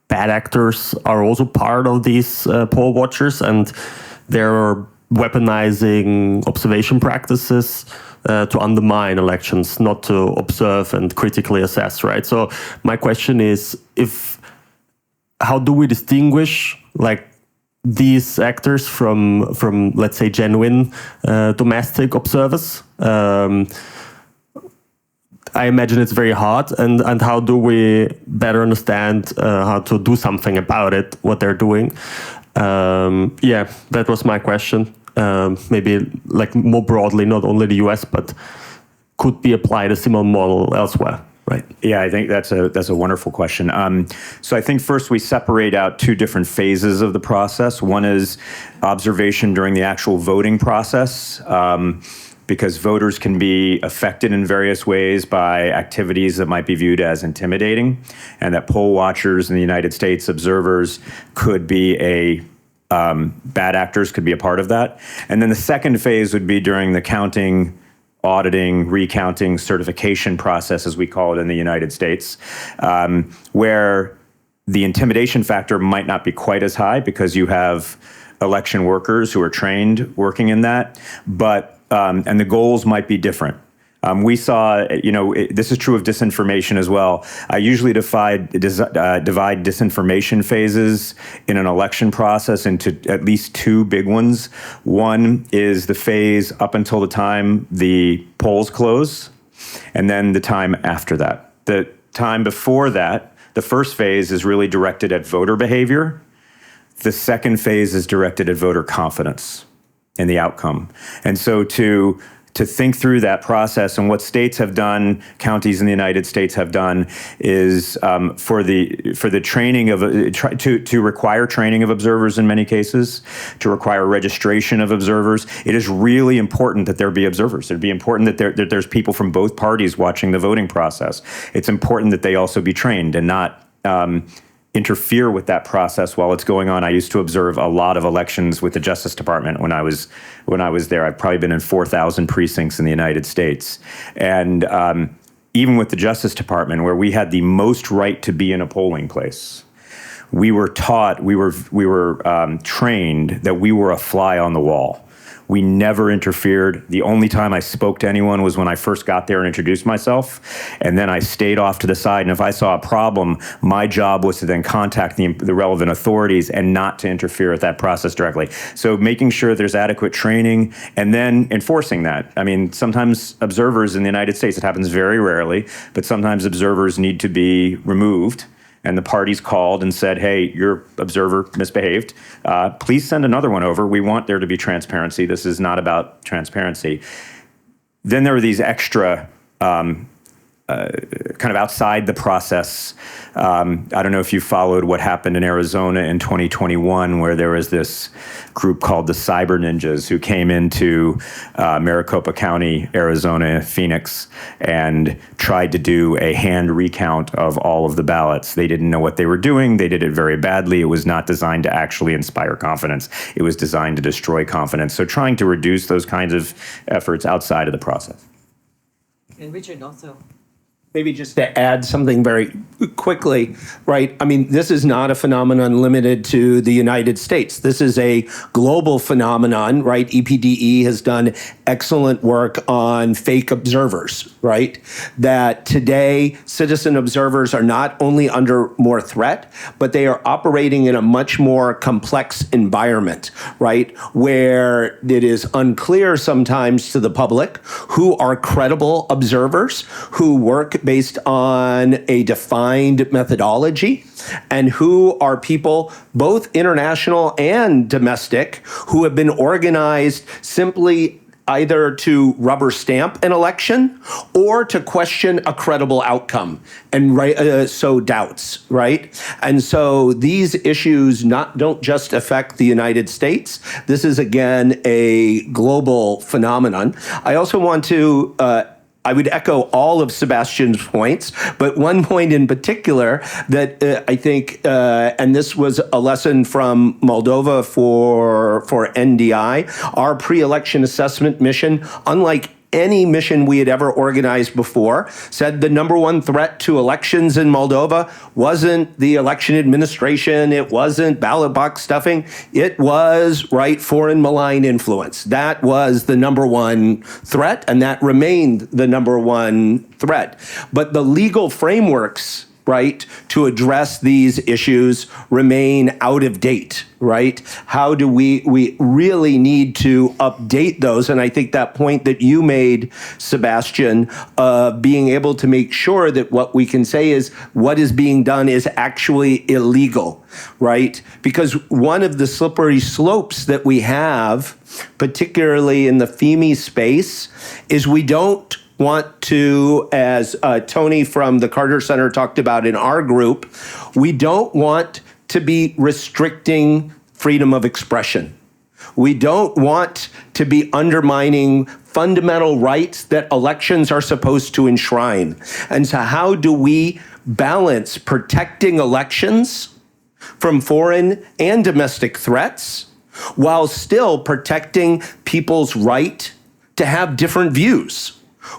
bad actors are also part of these poll watchers, and they're weaponizing observation practices to undermine elections, not to observe and critically assess, right? So my question is, how do we distinguish like these actors from let's say genuine domestic observers? I imagine it's very hard, and how do we better understand how to do something about it, what they're doing? Yeah, that was my question. Maybe like more broadly, not only the US, but could be applied a similar model elsewhere, right? Yeah, I think that's a wonderful question. So I think first we separate out two different phases of the process. One is observation during the actual voting process, because voters can be affected in various ways by activities that might be viewed as intimidating, and that poll watchers in the United States, observers, could be bad actors could be a part of that. And then the second phase would be during the counting, auditing, recounting, certification process, as we call it in the United States, where the intimidation factor might not be quite as high because you have election workers who are trained working in that, but and the goals might be different. We saw, this is true of disinformation as well. I usually divide disinformation phases in an election process into at least two big ones. One is the phase up until the time the polls close, and then the time after that. The time before that, the first phase is really directed at voter behavior. The second phase is directed at voter confidence. in the outcome. And so to think through that process, and what states have done, counties in the United States have done, is for the training of to require training of observers in many cases, to require registration of observers. It is really important that there be observers. It'd be important that there's people from both parties watching the voting process. It's important that they also be trained and not interfere with that process while it's going on. I used to observe a lot of elections with the Justice Department when I was there. I've probably been in 4,000 precincts in the United States. And even with the Justice Department, where we had the most right to be in a polling place, we were taught, we were trained that we were a fly on the wall. We never interfered. The only time I spoke to anyone was when I first got there and introduced myself. And then I stayed off to the side. And if I saw a problem, my job was to then contact the relevant authorities and not to interfere with that process directly. So making sure there's adequate training and then enforcing that. I mean, sometimes observers in the United States, it happens very rarely, but sometimes observers need to be removed. And the parties called and said, hey, your observer misbehaved. Please send another one over. We want there to be transparency. This is not about transparency. Then there were these extra kind of outside the process. I don't know if you followed what happened in Arizona in 2021, where there was this group called the Cyber Ninjas who came into Maricopa County, Arizona, Phoenix, and tried to do a hand recount of all of the ballots. They didn't know what they were doing. They did it very badly. It was not designed to actually inspire confidence. It was designed to destroy confidence. So trying to reduce those kinds of efforts outside of the process. And Richard also. Maybe just to add something very quickly, right? I mean, this is not a phenomenon limited to the United States. This is a global phenomenon, right? EPDE has done excellent work on fake observers, right? That today, citizen observers are not only under more threat, but they are operating in a much more complex environment, right? Where it is unclear sometimes to the public who are credible observers who work based on a defined methodology, and who are people, both international and domestic, who have been organized simply either to rubber stamp an election or to question a credible outcome and sow doubts, right? And so these issues don't just affect the United States. This is, again, a global phenomenon. I also want to I would echo all of Sebastian's points, but one point in particular that I think, and this was a lesson from Moldova for NDI, our pre-election assessment mission, unlike any mission we had ever organized before, said the number one threat to elections in Moldova wasn't the election administration, it wasn't ballot box stuffing, it was, right, foreign malign influence. That was the number one threat, and that remained the number one threat. But the legal frameworks, right, to address these issues remain out of date, right? How do we really need to update those? And I think that point that you made, Sebastian, being able to make sure that what we can say is what is being done is actually illegal, right? Because one of the slippery slopes that we have, particularly in the FEME space, is we don't want to, as Tony from the Carter Center talked about in our group, we don't want to be restricting freedom of expression. We don't want to be undermining fundamental rights that elections are supposed to enshrine. And so how do we balance protecting elections from foreign and domestic threats while still protecting people's right to have different views?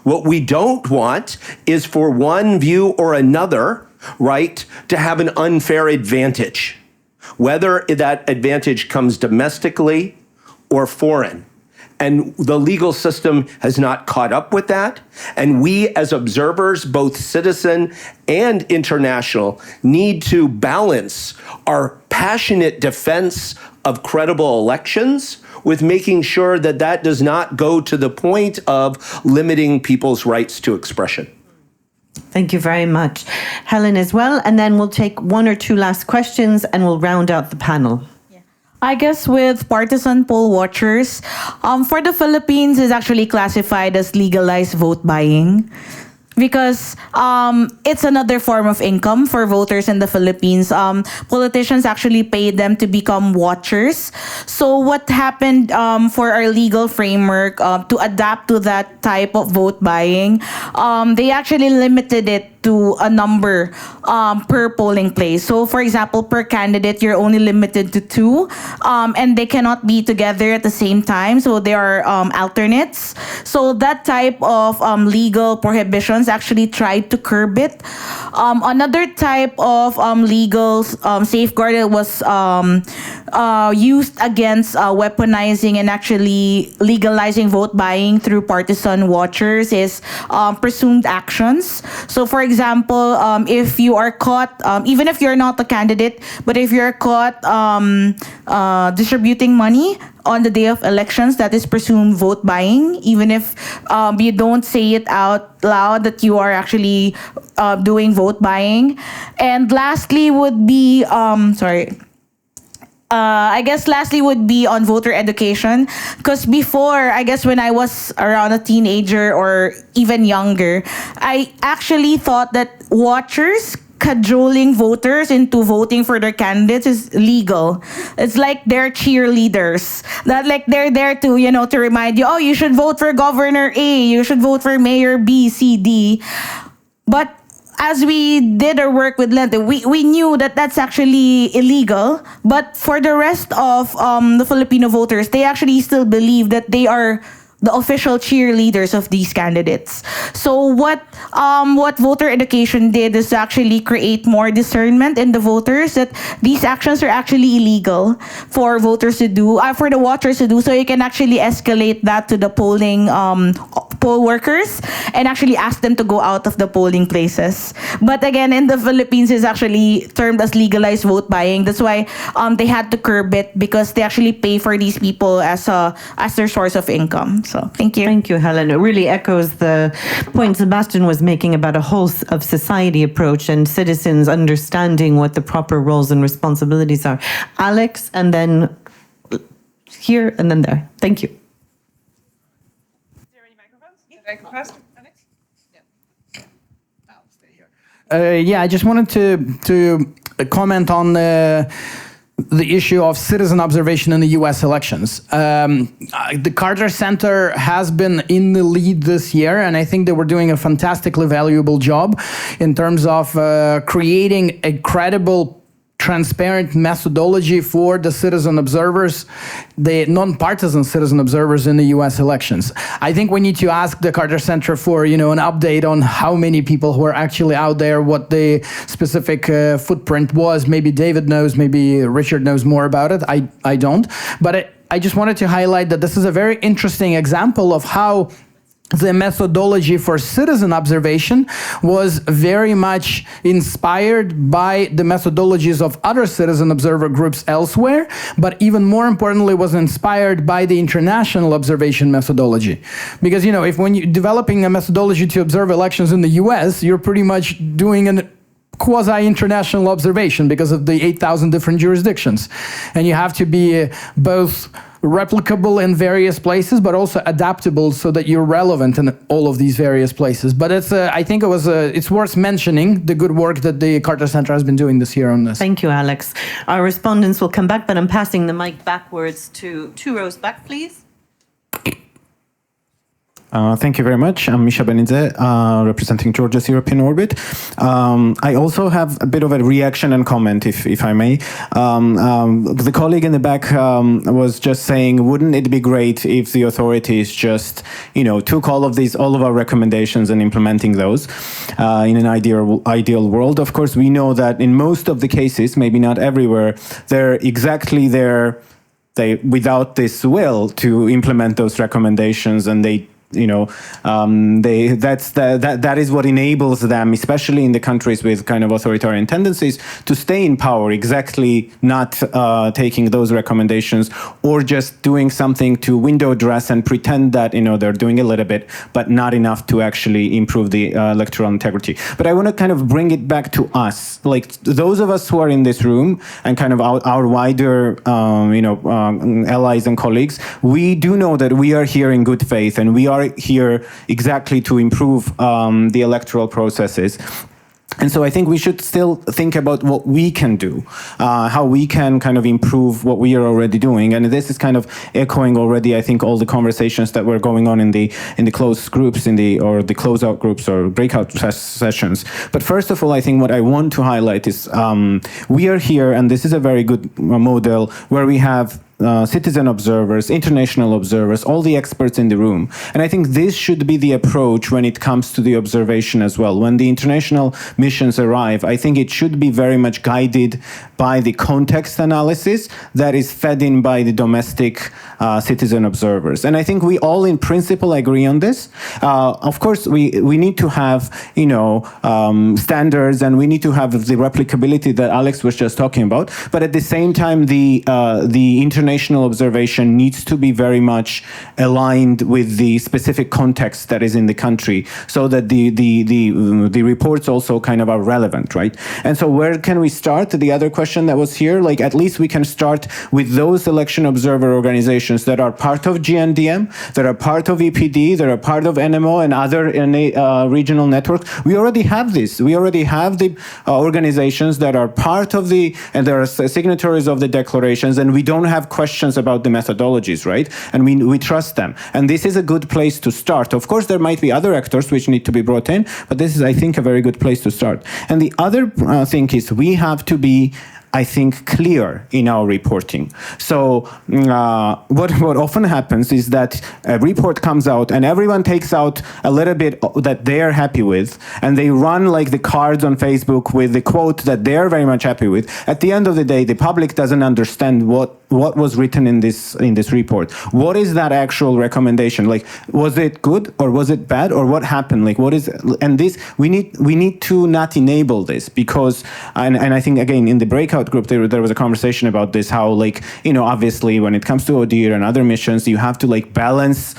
What we don't want is for one view or another, right, to have an unfair advantage, whether that advantage comes domestically or foreign. And the legal system has not caught up with that. And we as observers, both citizen and international, need to balance our passionate defense of credible elections with making sure that that does not go to the point of limiting people's rights to expression. Thank you very much. Helen as well, and then we'll take one or two last questions and we'll round out the panel. I guess with partisan poll watchers, for the Philippines is actually classified as legalized vote buying because it's another form of income for voters in the Philippines. Politicians actually pay them to become watchers. So what happened for our legal framework to adapt to that type of vote buying, they actually limited it to a number per polling place. So, for example, per candidate, you're only limited to 2, and they cannot be together at the same time. So, they are alternates. So, that type of legal prohibitions actually tried to curb it. Another type of legal safeguard that was used against weaponizing and actually legalizing vote buying through partisan watchers is presumed actions. So, for example, if you are caught, even if you're not a candidate, but if you're caught distributing money on the day of elections, that is presumed vote buying, even if you don't say it out loud that you are actually doing vote buying. And lastly would be, I guess lastly would be on voter education, because before, I guess when I was around a teenager or even younger, I actually thought that watchers cajoling voters into voting for their candidates is legal. It's like they're cheerleaders. That like they're there to, to remind you, oh, you should vote for Governor A, you should vote for Mayor B, C, D. But as we did our work with Lente, we knew that that's actually illegal. But for the rest of the Filipino voters, they actually still believe that they are the official cheerleaders of these candidates. So what voter education did is to actually create more discernment in the voters that these actions are actually illegal for voters to do, for the watchers to do. So you can actually escalate that to the poll workers and actually ask them to go out of the polling places. But again, in the Philippines, it's actually termed as legalized vote buying. That's why they had to curb it, because they actually pay for these people as their source of income. So thank you. Thank you, Helen. It really echoes the point Sebastian was making about a whole of society approach and citizens understanding what the proper roles and responsibilities are. Alex, and then here, and then there. Thank you. I just wanted to comment on the issue of citizen observation in the U.S. elections. The Carter Center has been in the lead this year, and I think they were doing a fantastically valuable job in terms of creating a credible, transparent methodology for the citizen observers, the non-partisan citizen observers in the U.S. elections. I think we need to ask the Carter Center for, an update on how many people who are actually out there, what the specific footprint was. Maybe David knows, maybe Richard knows more about it. I don't. But I just wanted to highlight that this is a very interesting example of how the methodology for citizen observation was very much inspired by the methodologies of other citizen observer groups elsewhere, but even more importantly was inspired by the international observation methodology. Because, if when you're developing a methodology to observe elections in the US, you're pretty much doing an quasi-international observation because of the 8,000 different jurisdictions. And you have to be both replicable in various places, but also adaptable so that you're relevant in all of these various places. But I think it's worth mentioning the good work that the Carter Center has been doing this year on this. Thank you, Alex. Our respondents will come back, but I'm passing the mic backwards to 2 rows back, please. Thank you very much. I'm Misha Benidze, representing Georgia's European Orbit. I also have a bit of a reaction and comment, if I may. The colleague in the back was just saying, wouldn't it be great if the authorities just, took all of our recommendations and implementing those in an ideal world? Of course, we know that in most of the cases, maybe not everywhere, they're exactly there. Without this will to implement those recommendations, and they that is what enables them, especially in the countries with kind of authoritarian tendencies, to stay in power, exactly not taking those recommendations or just doing something to window dress and pretend that they're doing a little bit, but not enough to actually improve the electoral integrity. But I want to kind of bring it back to us, like those of us who are in this room and kind of our wider allies and colleagues. We do know that we are here in good faith, and we are here exactly to improve the electoral processes. And so I think we should still think about what we can do, how we can kind of improve what we are already doing. And this is kind of echoing already, I think, all the conversations that were going on in the closed groups, or the closeout groups or breakout sessions. But first of all, I think what I want to highlight is we are here, and this is a very good model where we have citizen observers, international observers, all the experts in the room. And I think this should be the approach when it comes to the observation as well. When the international missions arrive, I think it should be very much guided by the context analysis that is fed in by the domestic citizen observers. And I think we all in principle agree on this. Of course, we need to have, standards, and we need to have the replicability that Alex was just talking about. But at the same time, the international observation needs to be very much aligned with the specific context that is in the country, so that the reports also kind of are relevant, right? And so where can we start? The other question that was here, like at least we can start with those election observer organizations that are part of GNDM, that are part of EPD, that are part of NMO and other regional networks. We already have this. We already have the organizations that are part of and they are signatories of the declarations, and we don't have questions about the methodologies, right? And we trust them. And this is a good place to start. Of course, there might be other actors which need to be brought in, but this is, I think, a very good place to start. And the other thing is we have to be, I think, clear in our reporting. So what often happens is that a report comes out and everyone takes out a little bit that they're happy with, and they run like the cards on Facebook with the quote that they're very much happy with. At the end of the day, the public doesn't understand what was written in this report. What is that actual recommendation? Like, was it good or was it bad, or what happened? Like, what is, and this we need to not enable this, because and I think again in the breakout group there was a conversation about this, how obviously when it comes to ODIHR and other missions, you have to balance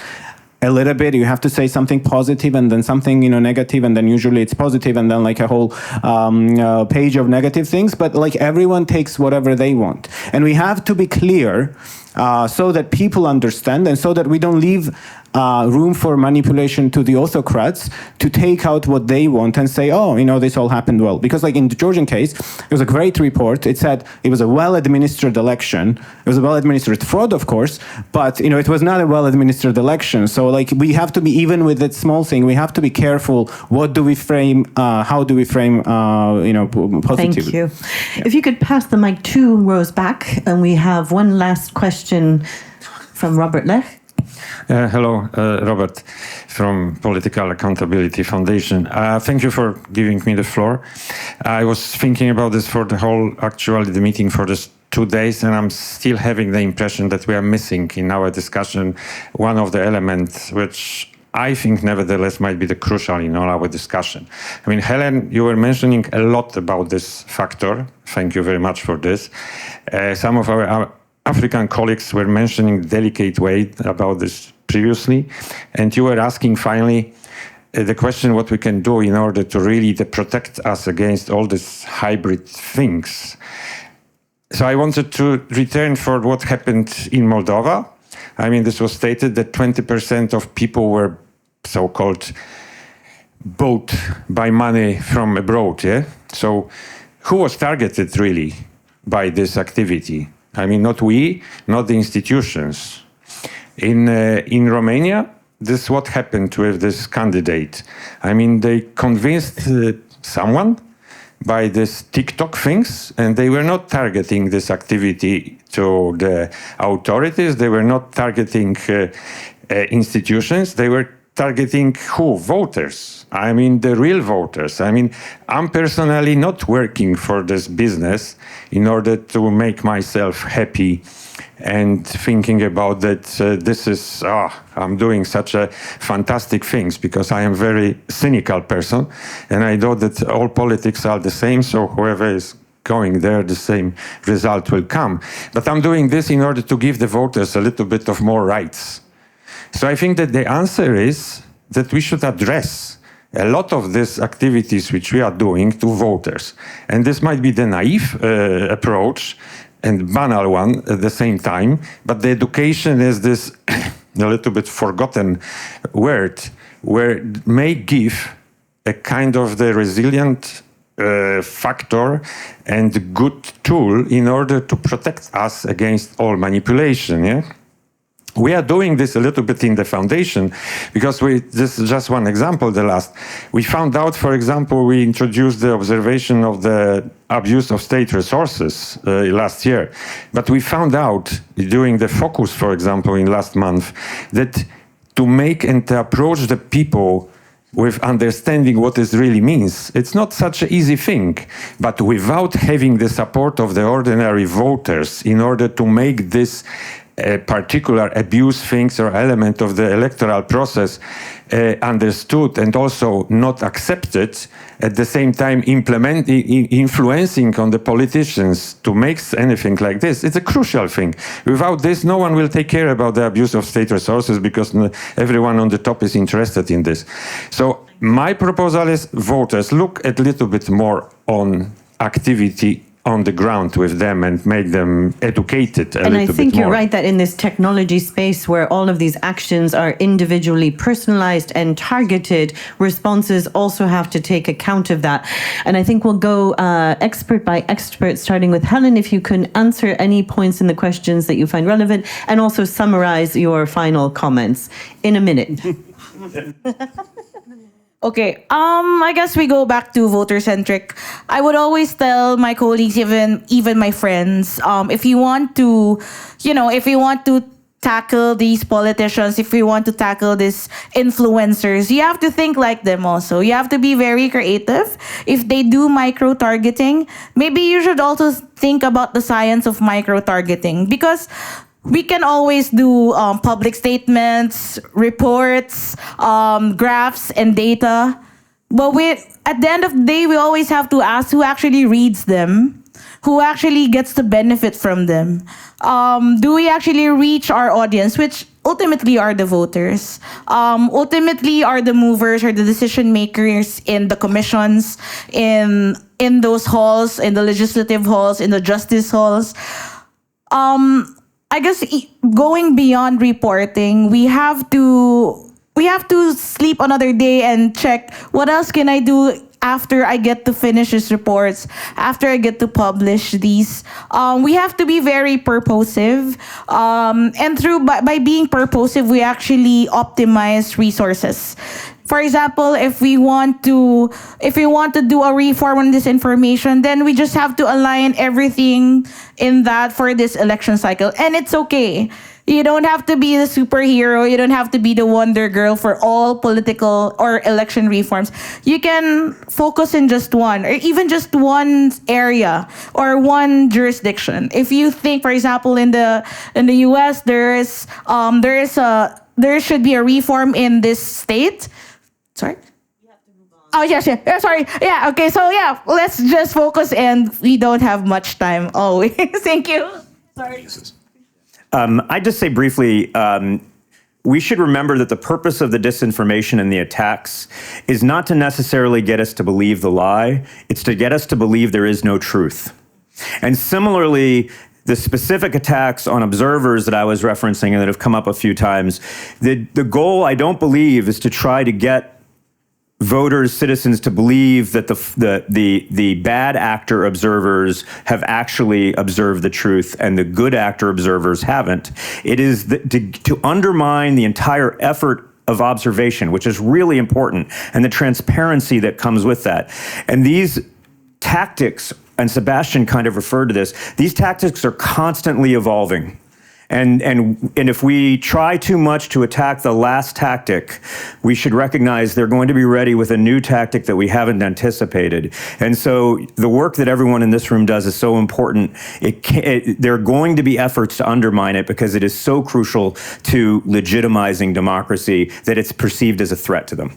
a little bit. You have to say something positive and then something negative, and then usually it's positive and then a whole page of negative things, but everyone takes whatever they want. And we have to be clear so that people understand, and so that we don't leave room for manipulation to the autocrats to take out what they want and say, this all happened well. Because in the Georgian case, it was a great report. It said it was a well-administered election. It was a well-administered fraud, of course, but it was not a well-administered election. So we have to be, even with that small thing, we have to be careful. What do we frame? How do we frame? Positively. Thank you. Yeah. If you could pass the mic 2 rows back, and we have one last question from Robert Lech. Hello, Robert from Political Accountability Foundation. Thank you for giving me the floor. I was thinking about this for the meeting for this 2 days, and I'm still having the impression that we are missing in our discussion one of the elements which I think nevertheless might be the crucial in all our discussion. I mean, Helen, you were mentioning a lot about this factor. Thank you very much for this. Some of our African colleagues were mentioning delicate way about this previously, and you were asking finally the question what we can do in order to really protect us against all these hybrid things. So I wanted to return for what happened in Moldova. I mean, this was stated that 20% of people were so-called bought by money from abroad, yeah? So who was targeted really by this activity? I mean, not we, not the institutions. In Romania, this is what happened with this candidate. I mean, they convinced someone by this TikTok things, and they were not targeting this activity to the authorities. They were not targeting institutions. They were targeting who? Voters. I mean, the real voters. I mean, I'm personally not working for this business in order to make myself happy and thinking about that this is, I'm doing such a fantastic things, because I am very cynical person and I know that all politics are the same, so whoever is going there, the same result will come. But I'm doing this in order to give the voters a little bit of more rights. So I think that the answer is that we should address a lot of these activities which we are doing to voters. And this might be the naive approach and banal one at the same time, but the education is this a little bit forgotten word, where it may give a kind of the resilient factor and good tool in order to protect us against all manipulation. Yeah? We are doing this a little bit in the foundation because this is just one example, we found out, for example, we introduced the observation of the abuse of state resources last year. But we found out during the focus, for example, in last month, that to make and to approach the people with understanding what this really means, it's not such an easy thing. But without having the support of the ordinary voters in order to make this particular abuse things or element of the electoral process understood and also not accepted, at the same time influencing on the politicians to make anything like this, it's a crucial thing. Without this, no one will take care about the abuse of state resources because everyone on the top is interested in this. So my proposal is voters look a little bit more on activity on the ground with them and make them educated a little bit more. And I think you're right that in this technology space where all of these actions are individually personalized and targeted, responses also have to take account of that. And I think we'll go expert by expert, starting with Helen, if you can answer any points in the questions that you find relevant and also summarize your final comments in a minute. Okay, I guess we go back to voter-centric. I would always tell my colleagues, even my friends, if you want to tackle these politicians, if you want to tackle these influencers, you have to think like them also. You have to be very creative. If they do micro-targeting, maybe you should also think about the science of micro-targeting, because we can always do public statements, reports, graphs, and data. But at the end of the day, we always have to ask who actually reads them, who actually gets to benefit from them. Do we actually reach our audience, which ultimately are the voters, ultimately are the movers or the decision makers in the commissions, in those halls, in the legislative halls, in the justice halls. I guess going beyond reporting, we have to sleep another day and check what else can I do after I get to finish these reports, after I get to publish these. We have to be very purposive, and by being purposive, we actually optimize resources. For example, if we want to do a reform on this information, then we just have to align everything in that for this election cycle. And it's okay. You don't have to be the superhero. You don't have to be the wonder girl for all political or election reforms. You can focus in just one, or even just one area or one jurisdiction. If you think, for example, in the US, there should be a reform in this state. Sorry? Oh, yes, yeah. Sorry. Yeah, okay. So, yeah, let's just focus, and we don't have much time always. Thank you. Sorry. I'd just say briefly, we should remember that the purpose of the disinformation and the attacks is not to necessarily get us to believe the lie. It's to get us to believe there is no truth. And similarly, the specific attacks on observers that I was referencing and that have come up a few times, the goal, I don't believe, is to try to get voters, citizens to believe that the bad actor observers have actually observed the truth and the good actor observers haven't. It is to undermine the entire effort of observation, which is really important, and the transparency that comes with that. And these tactics, and Sebastian kind of referred to this, these tactics are constantly evolving. And if we try too much to attack the last tactic, we should recognize they're going to be ready with a new tactic that we haven't anticipated. And so the work that everyone in this room does is so important. There are going to be efforts to undermine it because it is so crucial to legitimizing democracy that it's perceived as a threat to them.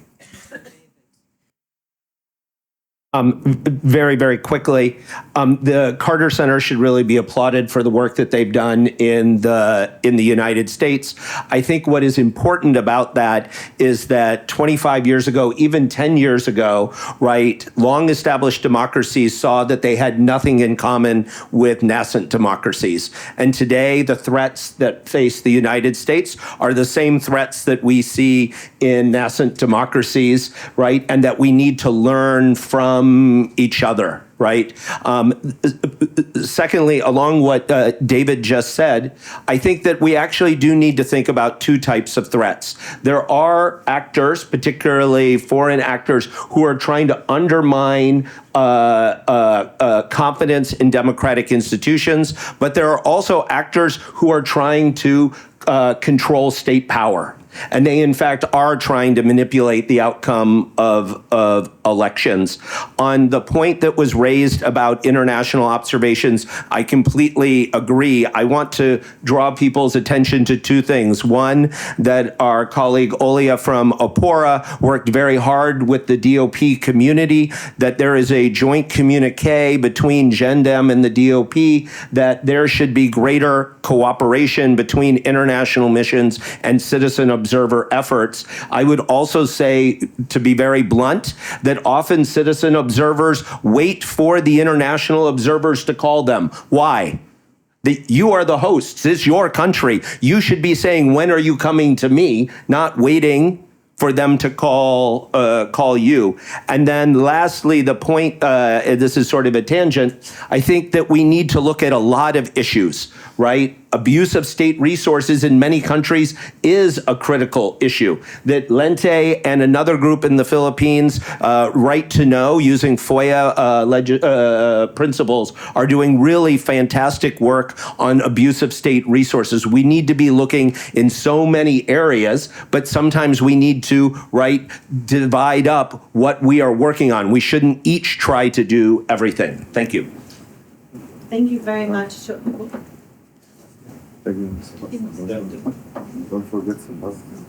Very, very quickly, the Carter Center should really be applauded for the work that they've done in the United States. I think what is important about that is that 25 years ago, even 10 years ago, right, long-established democracies saw that they had nothing in common with nascent democracies. And today, the threats that face the United States are the same threats that we see in nascent democracies, right, and that we need to learn from each other, right? Secondly, along what David just said, I think that we actually do need to think about two types of threats. There are actors, particularly foreign actors, who are trying to undermine confidence in democratic institutions, but there are also actors who are trying to control state power. And they, in fact, are trying to manipulate the outcome of elections. On the point that was raised about international observations, I completely agree. I want to draw people's attention to two things. One, that our colleague Olia from Opora worked very hard with the DOP community, that there is a joint communique between GenDem and the DOP, that there should be greater cooperation between international missions and citizen observer efforts. I would also say, to be very blunt, that often citizen observers wait for the international observers to call them. Why? You are the hosts. It's your country. You should be saying, when are you coming to me, not waiting for them to call you. And then lastly, the point, this is sort of a tangent, I think that we need to look at a lot of issues, right? Abuse of state resources in many countries is a critical issue. That Lente and another group in the Philippines, Right to Know, using FOIA principles, are doing really fantastic work on abuse of state resources. We need to be looking in so many areas, but sometimes we need to, right, divide up what we are working on. We shouldn't each try to do everything. Thank you. Thank you very much. Don't forget Sebastian.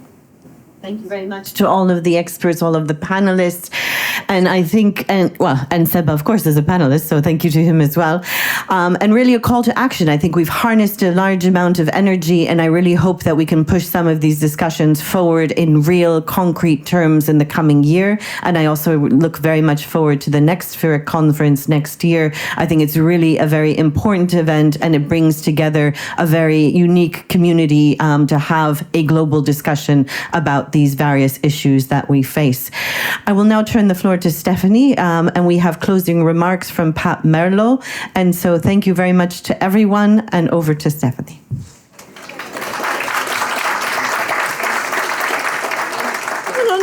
Thank you very much to all of the experts, all of the panelists. And I think, and Seba, of course, is a panelist, so thank you to him as well. And really a call to action. I think we've harnessed a large amount of energy, and I really hope that we can push some of these discussions forward in real, concrete terms in the coming year. And I also look very much forward to the next FURIC conference next year. I think it's really a very important event, and it brings together a very unique community to have a global discussion about these various issues that we face. I will now turn the floor to Stephanie, and we have closing remarks from Pat Merlo. And so thank you very much to everyone, and over to Stephanie.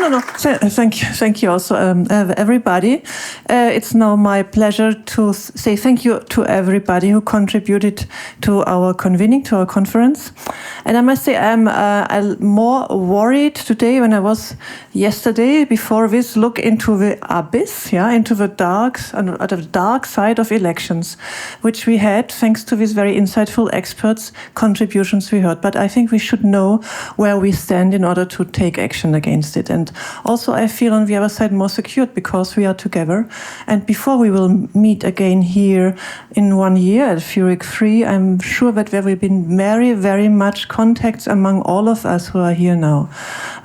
No. Thank you also, everybody. It's now my pleasure to say thank you to everybody who contributed to our convening, to our conference. And I must say I'm more worried today than I was yesterday before this look into the abyss, into the dark side of elections, which we had thanks to these very insightful experts' contributions we heard. But I think we should know where we stand in order to take action against it. And also I feel on the other side more secured because we are together. And before we will meet again here in 1 year at FURIC 3, I'm sure that there will be very, very much contacts among all of us who are here now.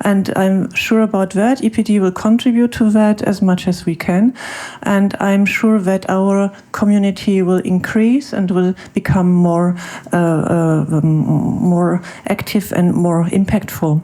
And I'm sure about that. EPD will contribute to that as much as we can. And I'm sure that our community will increase and will become more active and more impactful.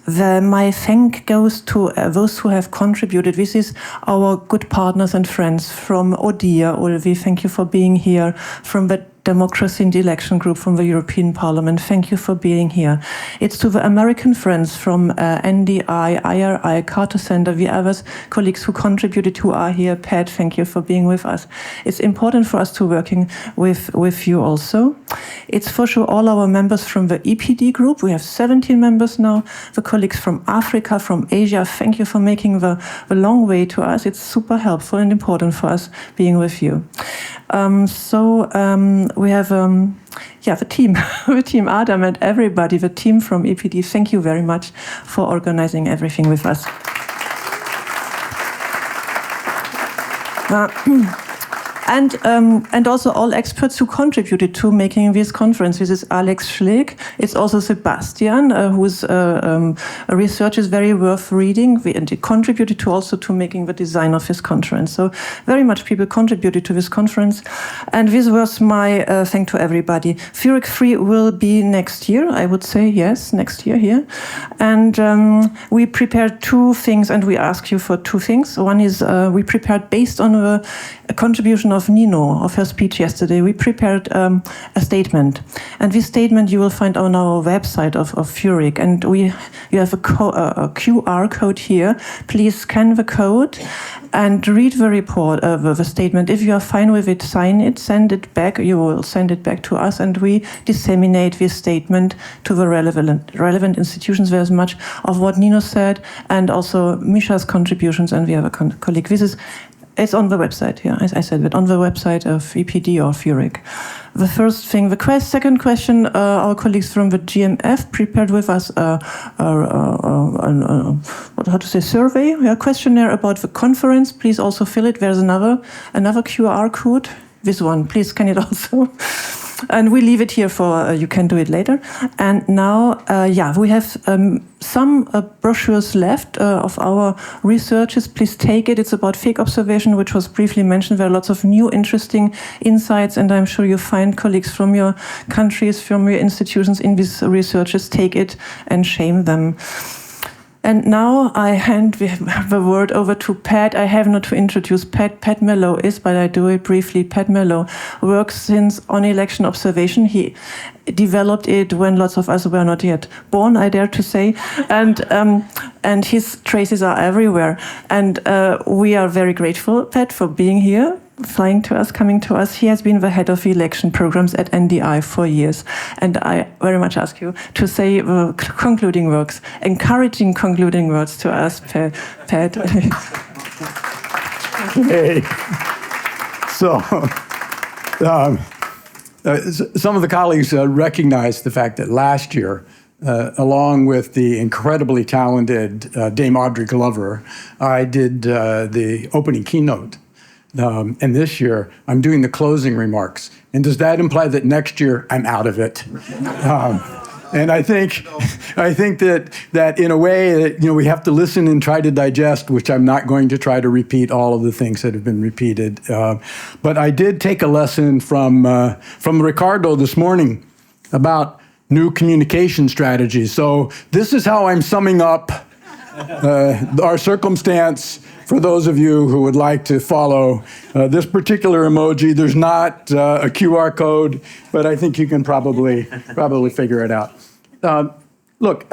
My thank goes to those who have contributed. This is our good partners and friends from ODIHR. Ulvi, thank you for being here. From the Democracy in the Election Group from the European Parliament. Thank you for being here. It's to the American friends from NDI, IRI, Carter Center, the others, colleagues who contributed, who are here. Pat, thank you for being with us. It's important for us to working with you also. It's for sure all our members from the EPD group. We have 17 members now. The colleagues from Africa, from Asia, thank you for making the long way to us. It's super helpful and important for us being with you. We have the team, the team Adam and everybody, the team from EPD. Thank you very much for organizing everything with us. And also all experts who contributed to making this conference. This is Alex Schlick. It's also Sebastian, whose research is very worth reading, and he contributed to making the design of this conference. So very much people contributed to this conference. And this was my thank to everybody. FURIC 3 will be next year, I would say, yes, next year here. And we prepared two things, and we ask you for two things. One is we prepared, based on the contribution of Nino, of her speech yesterday, we prepared a statement. And this statement you will find on our website of FURIC. And you have a QR code here. Please scan the code and read the report, the statement. If you are fine with it, sign it, send it back. You will send it back to us, and we disseminate this statement to the relevant institutions. There's much of what Nino said, and also Misha's contributions, and we have a colleague. It's on the website, yeah, as I said, but on the website of EPD or FURIC. The first thing, second question, our colleagues from the GMF prepared with us survey, a questionnaire about the conference. Please also fill it. There's another QR code. This one, please scan it also. And we leave it here for, you can do it later. And now, we have some brochures left of our researches. Please take it. It's about fake observation, which was briefly mentioned. There are lots of new interesting insights, and I'm sure you find colleagues from your countries, from your institutions in these researches. Take it and shame them. And now I hand the word over to Pat. I have not to introduce Pat. Pat Mello is, but I do it briefly. Pat Mello works since on election observation. He developed it when lots of us were not yet born, I dare to say. And his traces are everywhere. And we are very grateful, Pat, for being here, flying to us, coming to us. He has been the head of election programs at NDI for years. And I very much ask you to say concluding words, encouraging concluding words to us, Pat. Hey. So, some of the colleagues recognized the fact that last year, along with the incredibly talented Dame Audrey Glover, I did the opening keynote. And this year, I'm doing the closing remarks. And does that imply that next year I'm out of it? And I think that in a way that, we have to listen and try to digest, which I'm not going to try to repeat all of the things that have been repeated. But I did take a lesson from Ricardo this morning about new communication strategies. So this is how I'm summing up our circumstance. For those of you who would like to follow this particular emoji, there's not a QR code, but I think you can probably figure it out. Look,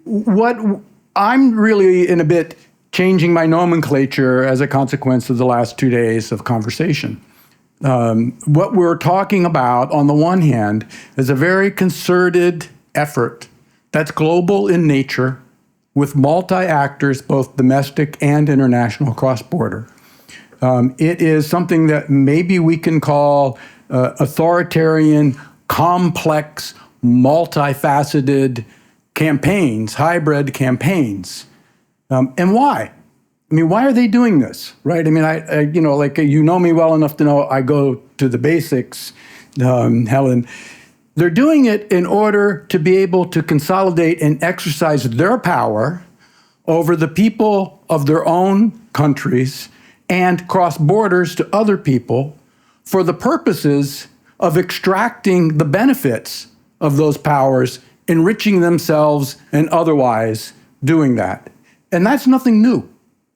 what I'm really in a bit changing my nomenclature as a consequence of the last 2 days of conversation. What we're talking about, on the one hand, is a very concerted effort that's global in nature, with multi-actors, both domestic and international, cross-border. It is something that maybe we can call authoritarian, complex, multifaceted campaigns, hybrid campaigns. And why? I mean, why are they doing this, right? I mean, you know me well enough to know I go to the basics, Helen. They're doing it in order to be able to consolidate and exercise their power over the people of their own countries and cross borders to other people for the purposes of extracting the benefits of those powers, enriching themselves and otherwise doing that. And that's nothing new,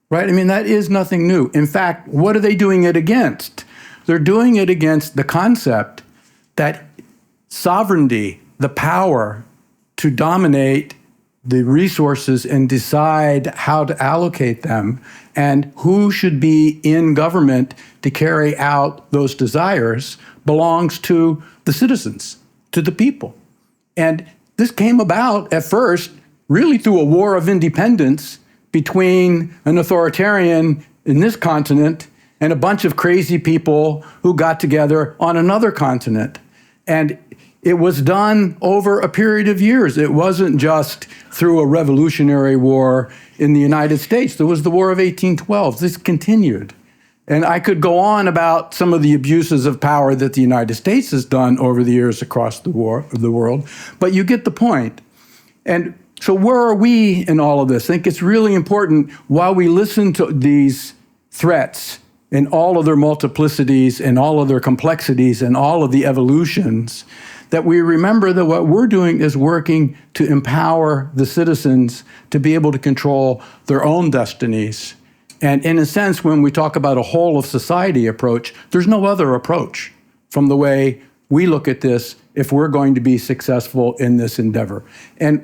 right? I mean, that is nothing new. In fact, what are they doing it against? they're doing it against the concept that sovereignty, the power to dominate the resources and decide how to allocate them and who should be in government to carry out those desires belongs to the citizens, to the people. And this came about at first really through a war of independence between an authoritarian in this continent and a bunch of crazy people who got together on another continent. And it was done over a period of years. It wasn't just through a revolutionary war in the United States. There was the War of 1812. This continued. And I could go on about some of the abuses of power that the United States has done over the years across the world, but you get the point. And so where are we in all of this? I think it's really important while we listen to these threats and all of their multiplicities and all of their complexities and all of the evolutions, that we remember that what we're doing is working to empower the citizens to be able to control their own destinies. And in a sense, when we talk about a whole of society approach, there's no other approach from the way we look at this if we're going to be successful in this endeavor. And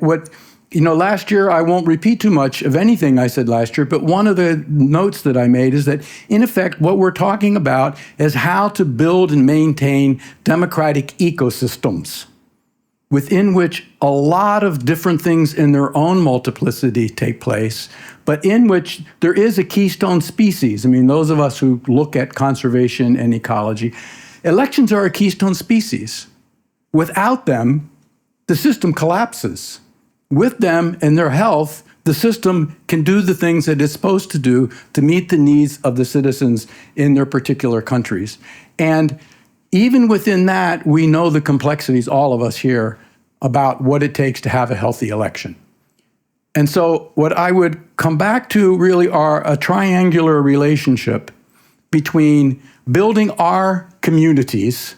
last year, I won't repeat too much of anything I said last year, but one of the notes that I made is that, in effect, what we're talking about is how to build and maintain democratic ecosystems within which a lot of different things in their own multiplicity take place, but in which there is a keystone species. I mean, those of us who look at conservation and ecology, elections are a keystone species. Without them, the system collapses. With them and their health, the system can do the things that it's supposed to do to meet the needs of the citizens in their particular countries. And even within that, we know the complexities, all of us here, about what it takes to have a healthy election. And so what I would come back to really are a triangular relationship between building our communities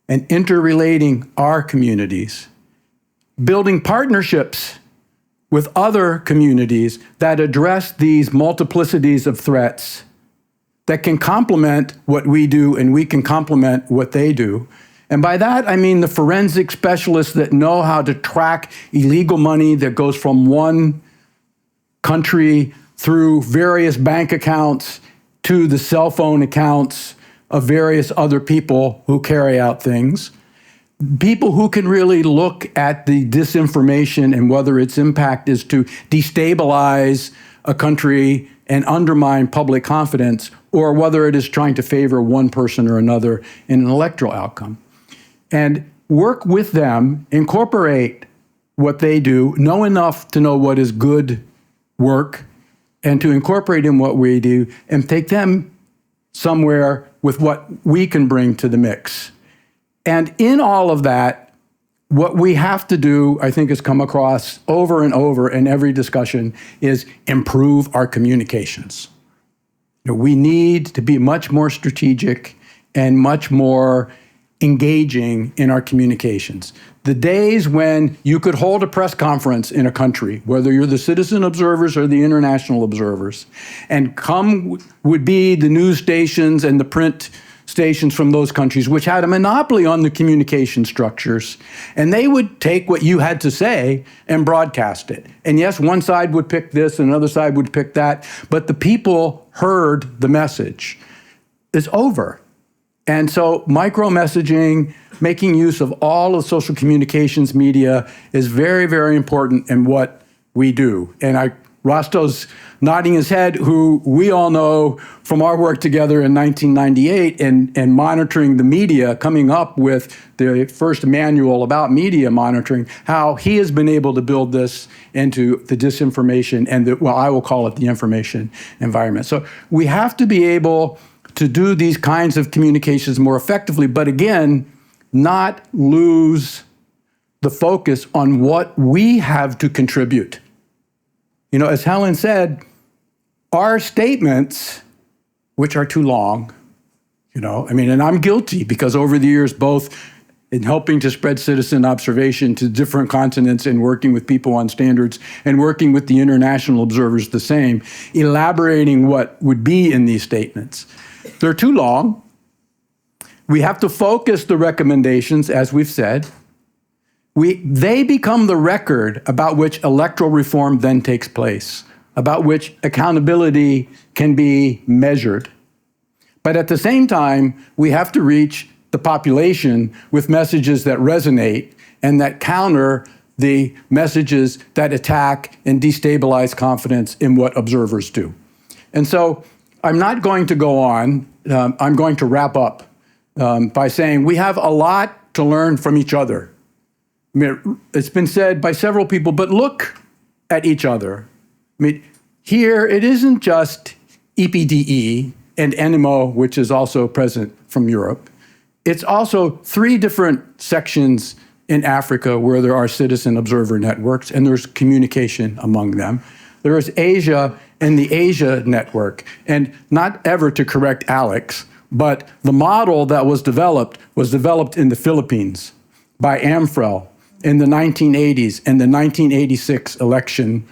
and interrelating our communities, building partnerships with other communities that address these multiplicities of threats that can complement what we do and we can complement what they do. And by that, I mean the forensic specialists that know how to track illegal money that goes from one country through various bank accounts to the cell phone accounts of various other people who carry out things. People who can really look at the disinformation and whether its impact is to destabilize a country and undermine public confidence, or whether it is trying to favor one person or another in an electoral outcome. And work with them, incorporate what they do, know enough to know what is good work, and to incorporate in what we do, and take them somewhere with what we can bring to the mix. And in all of that, what we have to do, I think has come across over and over in every discussion, is improve our communications. We need to be much more strategic and much more engaging in our communications. The days when you could hold a press conference in a country, whether you're the citizen observers or the international observers, and come would be the news stations and the print stations from those countries, which had a monopoly on the communication structures, and they would take what you had to say and broadcast it. And yes, one side would pick this and another side would pick that, but the people heard the message. It's over. And so micro-messaging, making use of all of social communications media is very, very important in what we do. And Rasto's nodding his head, who we all know from our work together in 1998 and monitoring the media, coming up with the first manual about media monitoring, how he has been able to build this into the disinformation and I will call it the information environment. So we have to be able to do these kinds of communications more effectively, but again, not lose the focus on what we have to contribute. As Helen said, our statements, which are too long, and I'm guilty because over the years, both in helping to spread citizen observation to different continents and working with people on standards and working with the international observers the same, elaborating what would be in these statements. They're too long, We have to focus the recommendations, as we've said. They become the record about which electoral reform then takes place, about which accountability can be measured. But at the same time, we have to reach the population with messages that resonate and that counter the messages that attack and destabilize confidence in what observers do. And so I'm not going to go on. I'm going to wrap up by saying we have a lot to learn from each other. I mean, it's been said by several people, but look at each other. I mean, here it isn't just EPDE and NMO, which is also present from Europe. It's also 3 different sections in Africa where there are citizen observer networks, and there's communication among them. There is Asia and the Asia network. And not ever to correct Alex, but the model that was developed in the Philippines by Amfrel in the 1980s and the 1986 election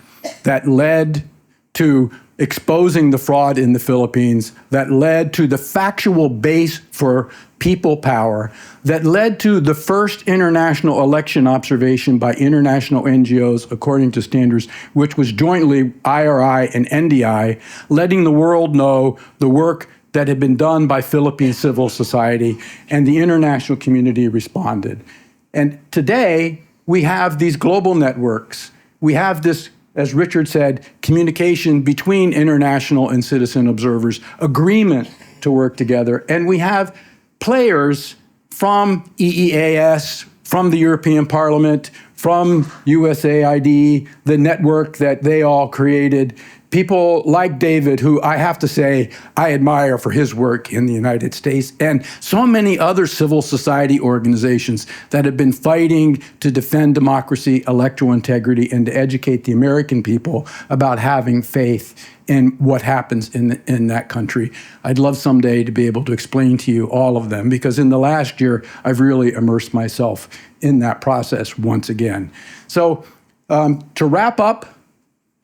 that led to exposing the fraud in the Philippines, that led to the factual base for people power, that led to the first international election observation by international NGOs according to standards, which was jointly IRI and NDI, letting the world know the work that had been done by Philippine civil society, and the international community responded. And today, we have these global networks. We have this, as Richard said, communication between international and citizen observers, agreement to work together. And we have players from EEAS, from the European Parliament, from USAID, the network that they all created, people like David, who I have to say I admire for his work in the United States, and so many other civil society organizations that have been fighting to defend democracy, electoral integrity, and to educate the American people about having faith in what happens in that country. I'd love someday to be able to explain to you all of them, because in the last year, I've really immersed myself in that process once again. So to wrap up,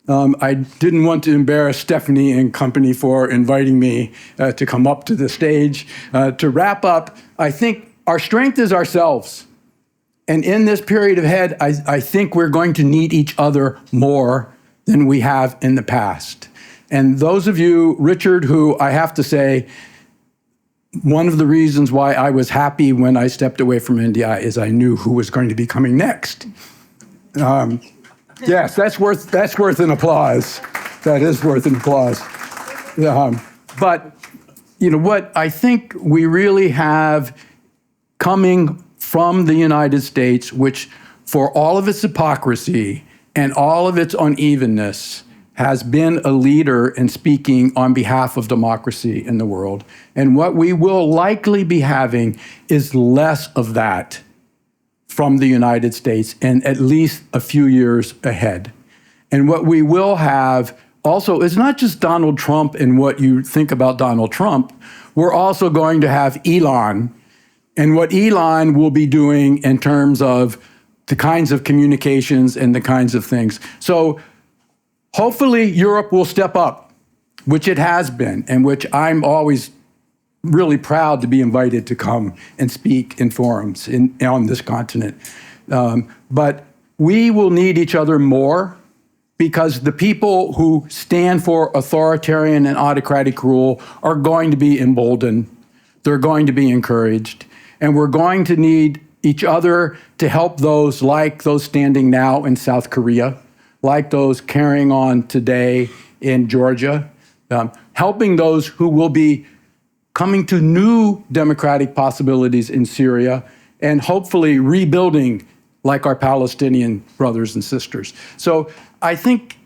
I didn't want to embarrass Stephanie and company for inviting me to come up to the stage. To wrap up, I think our strength is ourselves. And in this period ahead, I think we're going to need each other more than we have in the past. And those of you, Richard, who I have to say, one of the reasons why I was happy when I stepped away from NDI is I knew who was going to be coming next. Yes, that's worth an applause. That is worth an applause. But you know what I think we really have coming from the United States, which for all of its hypocrisy and all of its unevenness, has been a leader in speaking on behalf of democracy in the world. And what we will likely be having is less of that from the United States, and at least a few years ahead. And what we will have also is not just Donald Trump and what you think about Donald Trump. We're also going to have Elon, and what Elon will be doing in terms of the kinds of communications and the kinds of things. So hopefully Europe will step up, which it has been, and which I'm always really proud to be invited to come and speak in forums on this continent. But we will need each other more, because the people who stand for authoritarian and autocratic rule are going to be emboldened. They're going to be encouraged. And we're going to need each other to help those like those standing now in South Korea, like those carrying on today in Georgia, helping those who will be coming to new democratic possibilities in Syria, and hopefully rebuilding like our Palestinian brothers and sisters. So I think,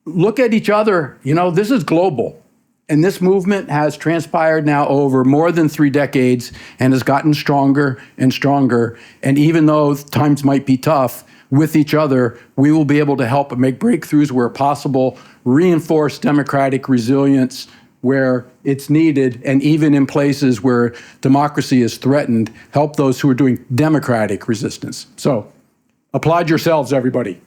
look at each other. You know, this is global. And this movement has transpired now over more than 3 decades and has gotten stronger and stronger. And even though times might be tough, with each other, we will be able to help make breakthroughs where possible, reinforce democratic resilience where it's needed, and even in places where democracy is threatened, help those who are doing democratic resistance. So, applaud yourselves, everybody.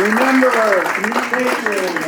Remember, communication.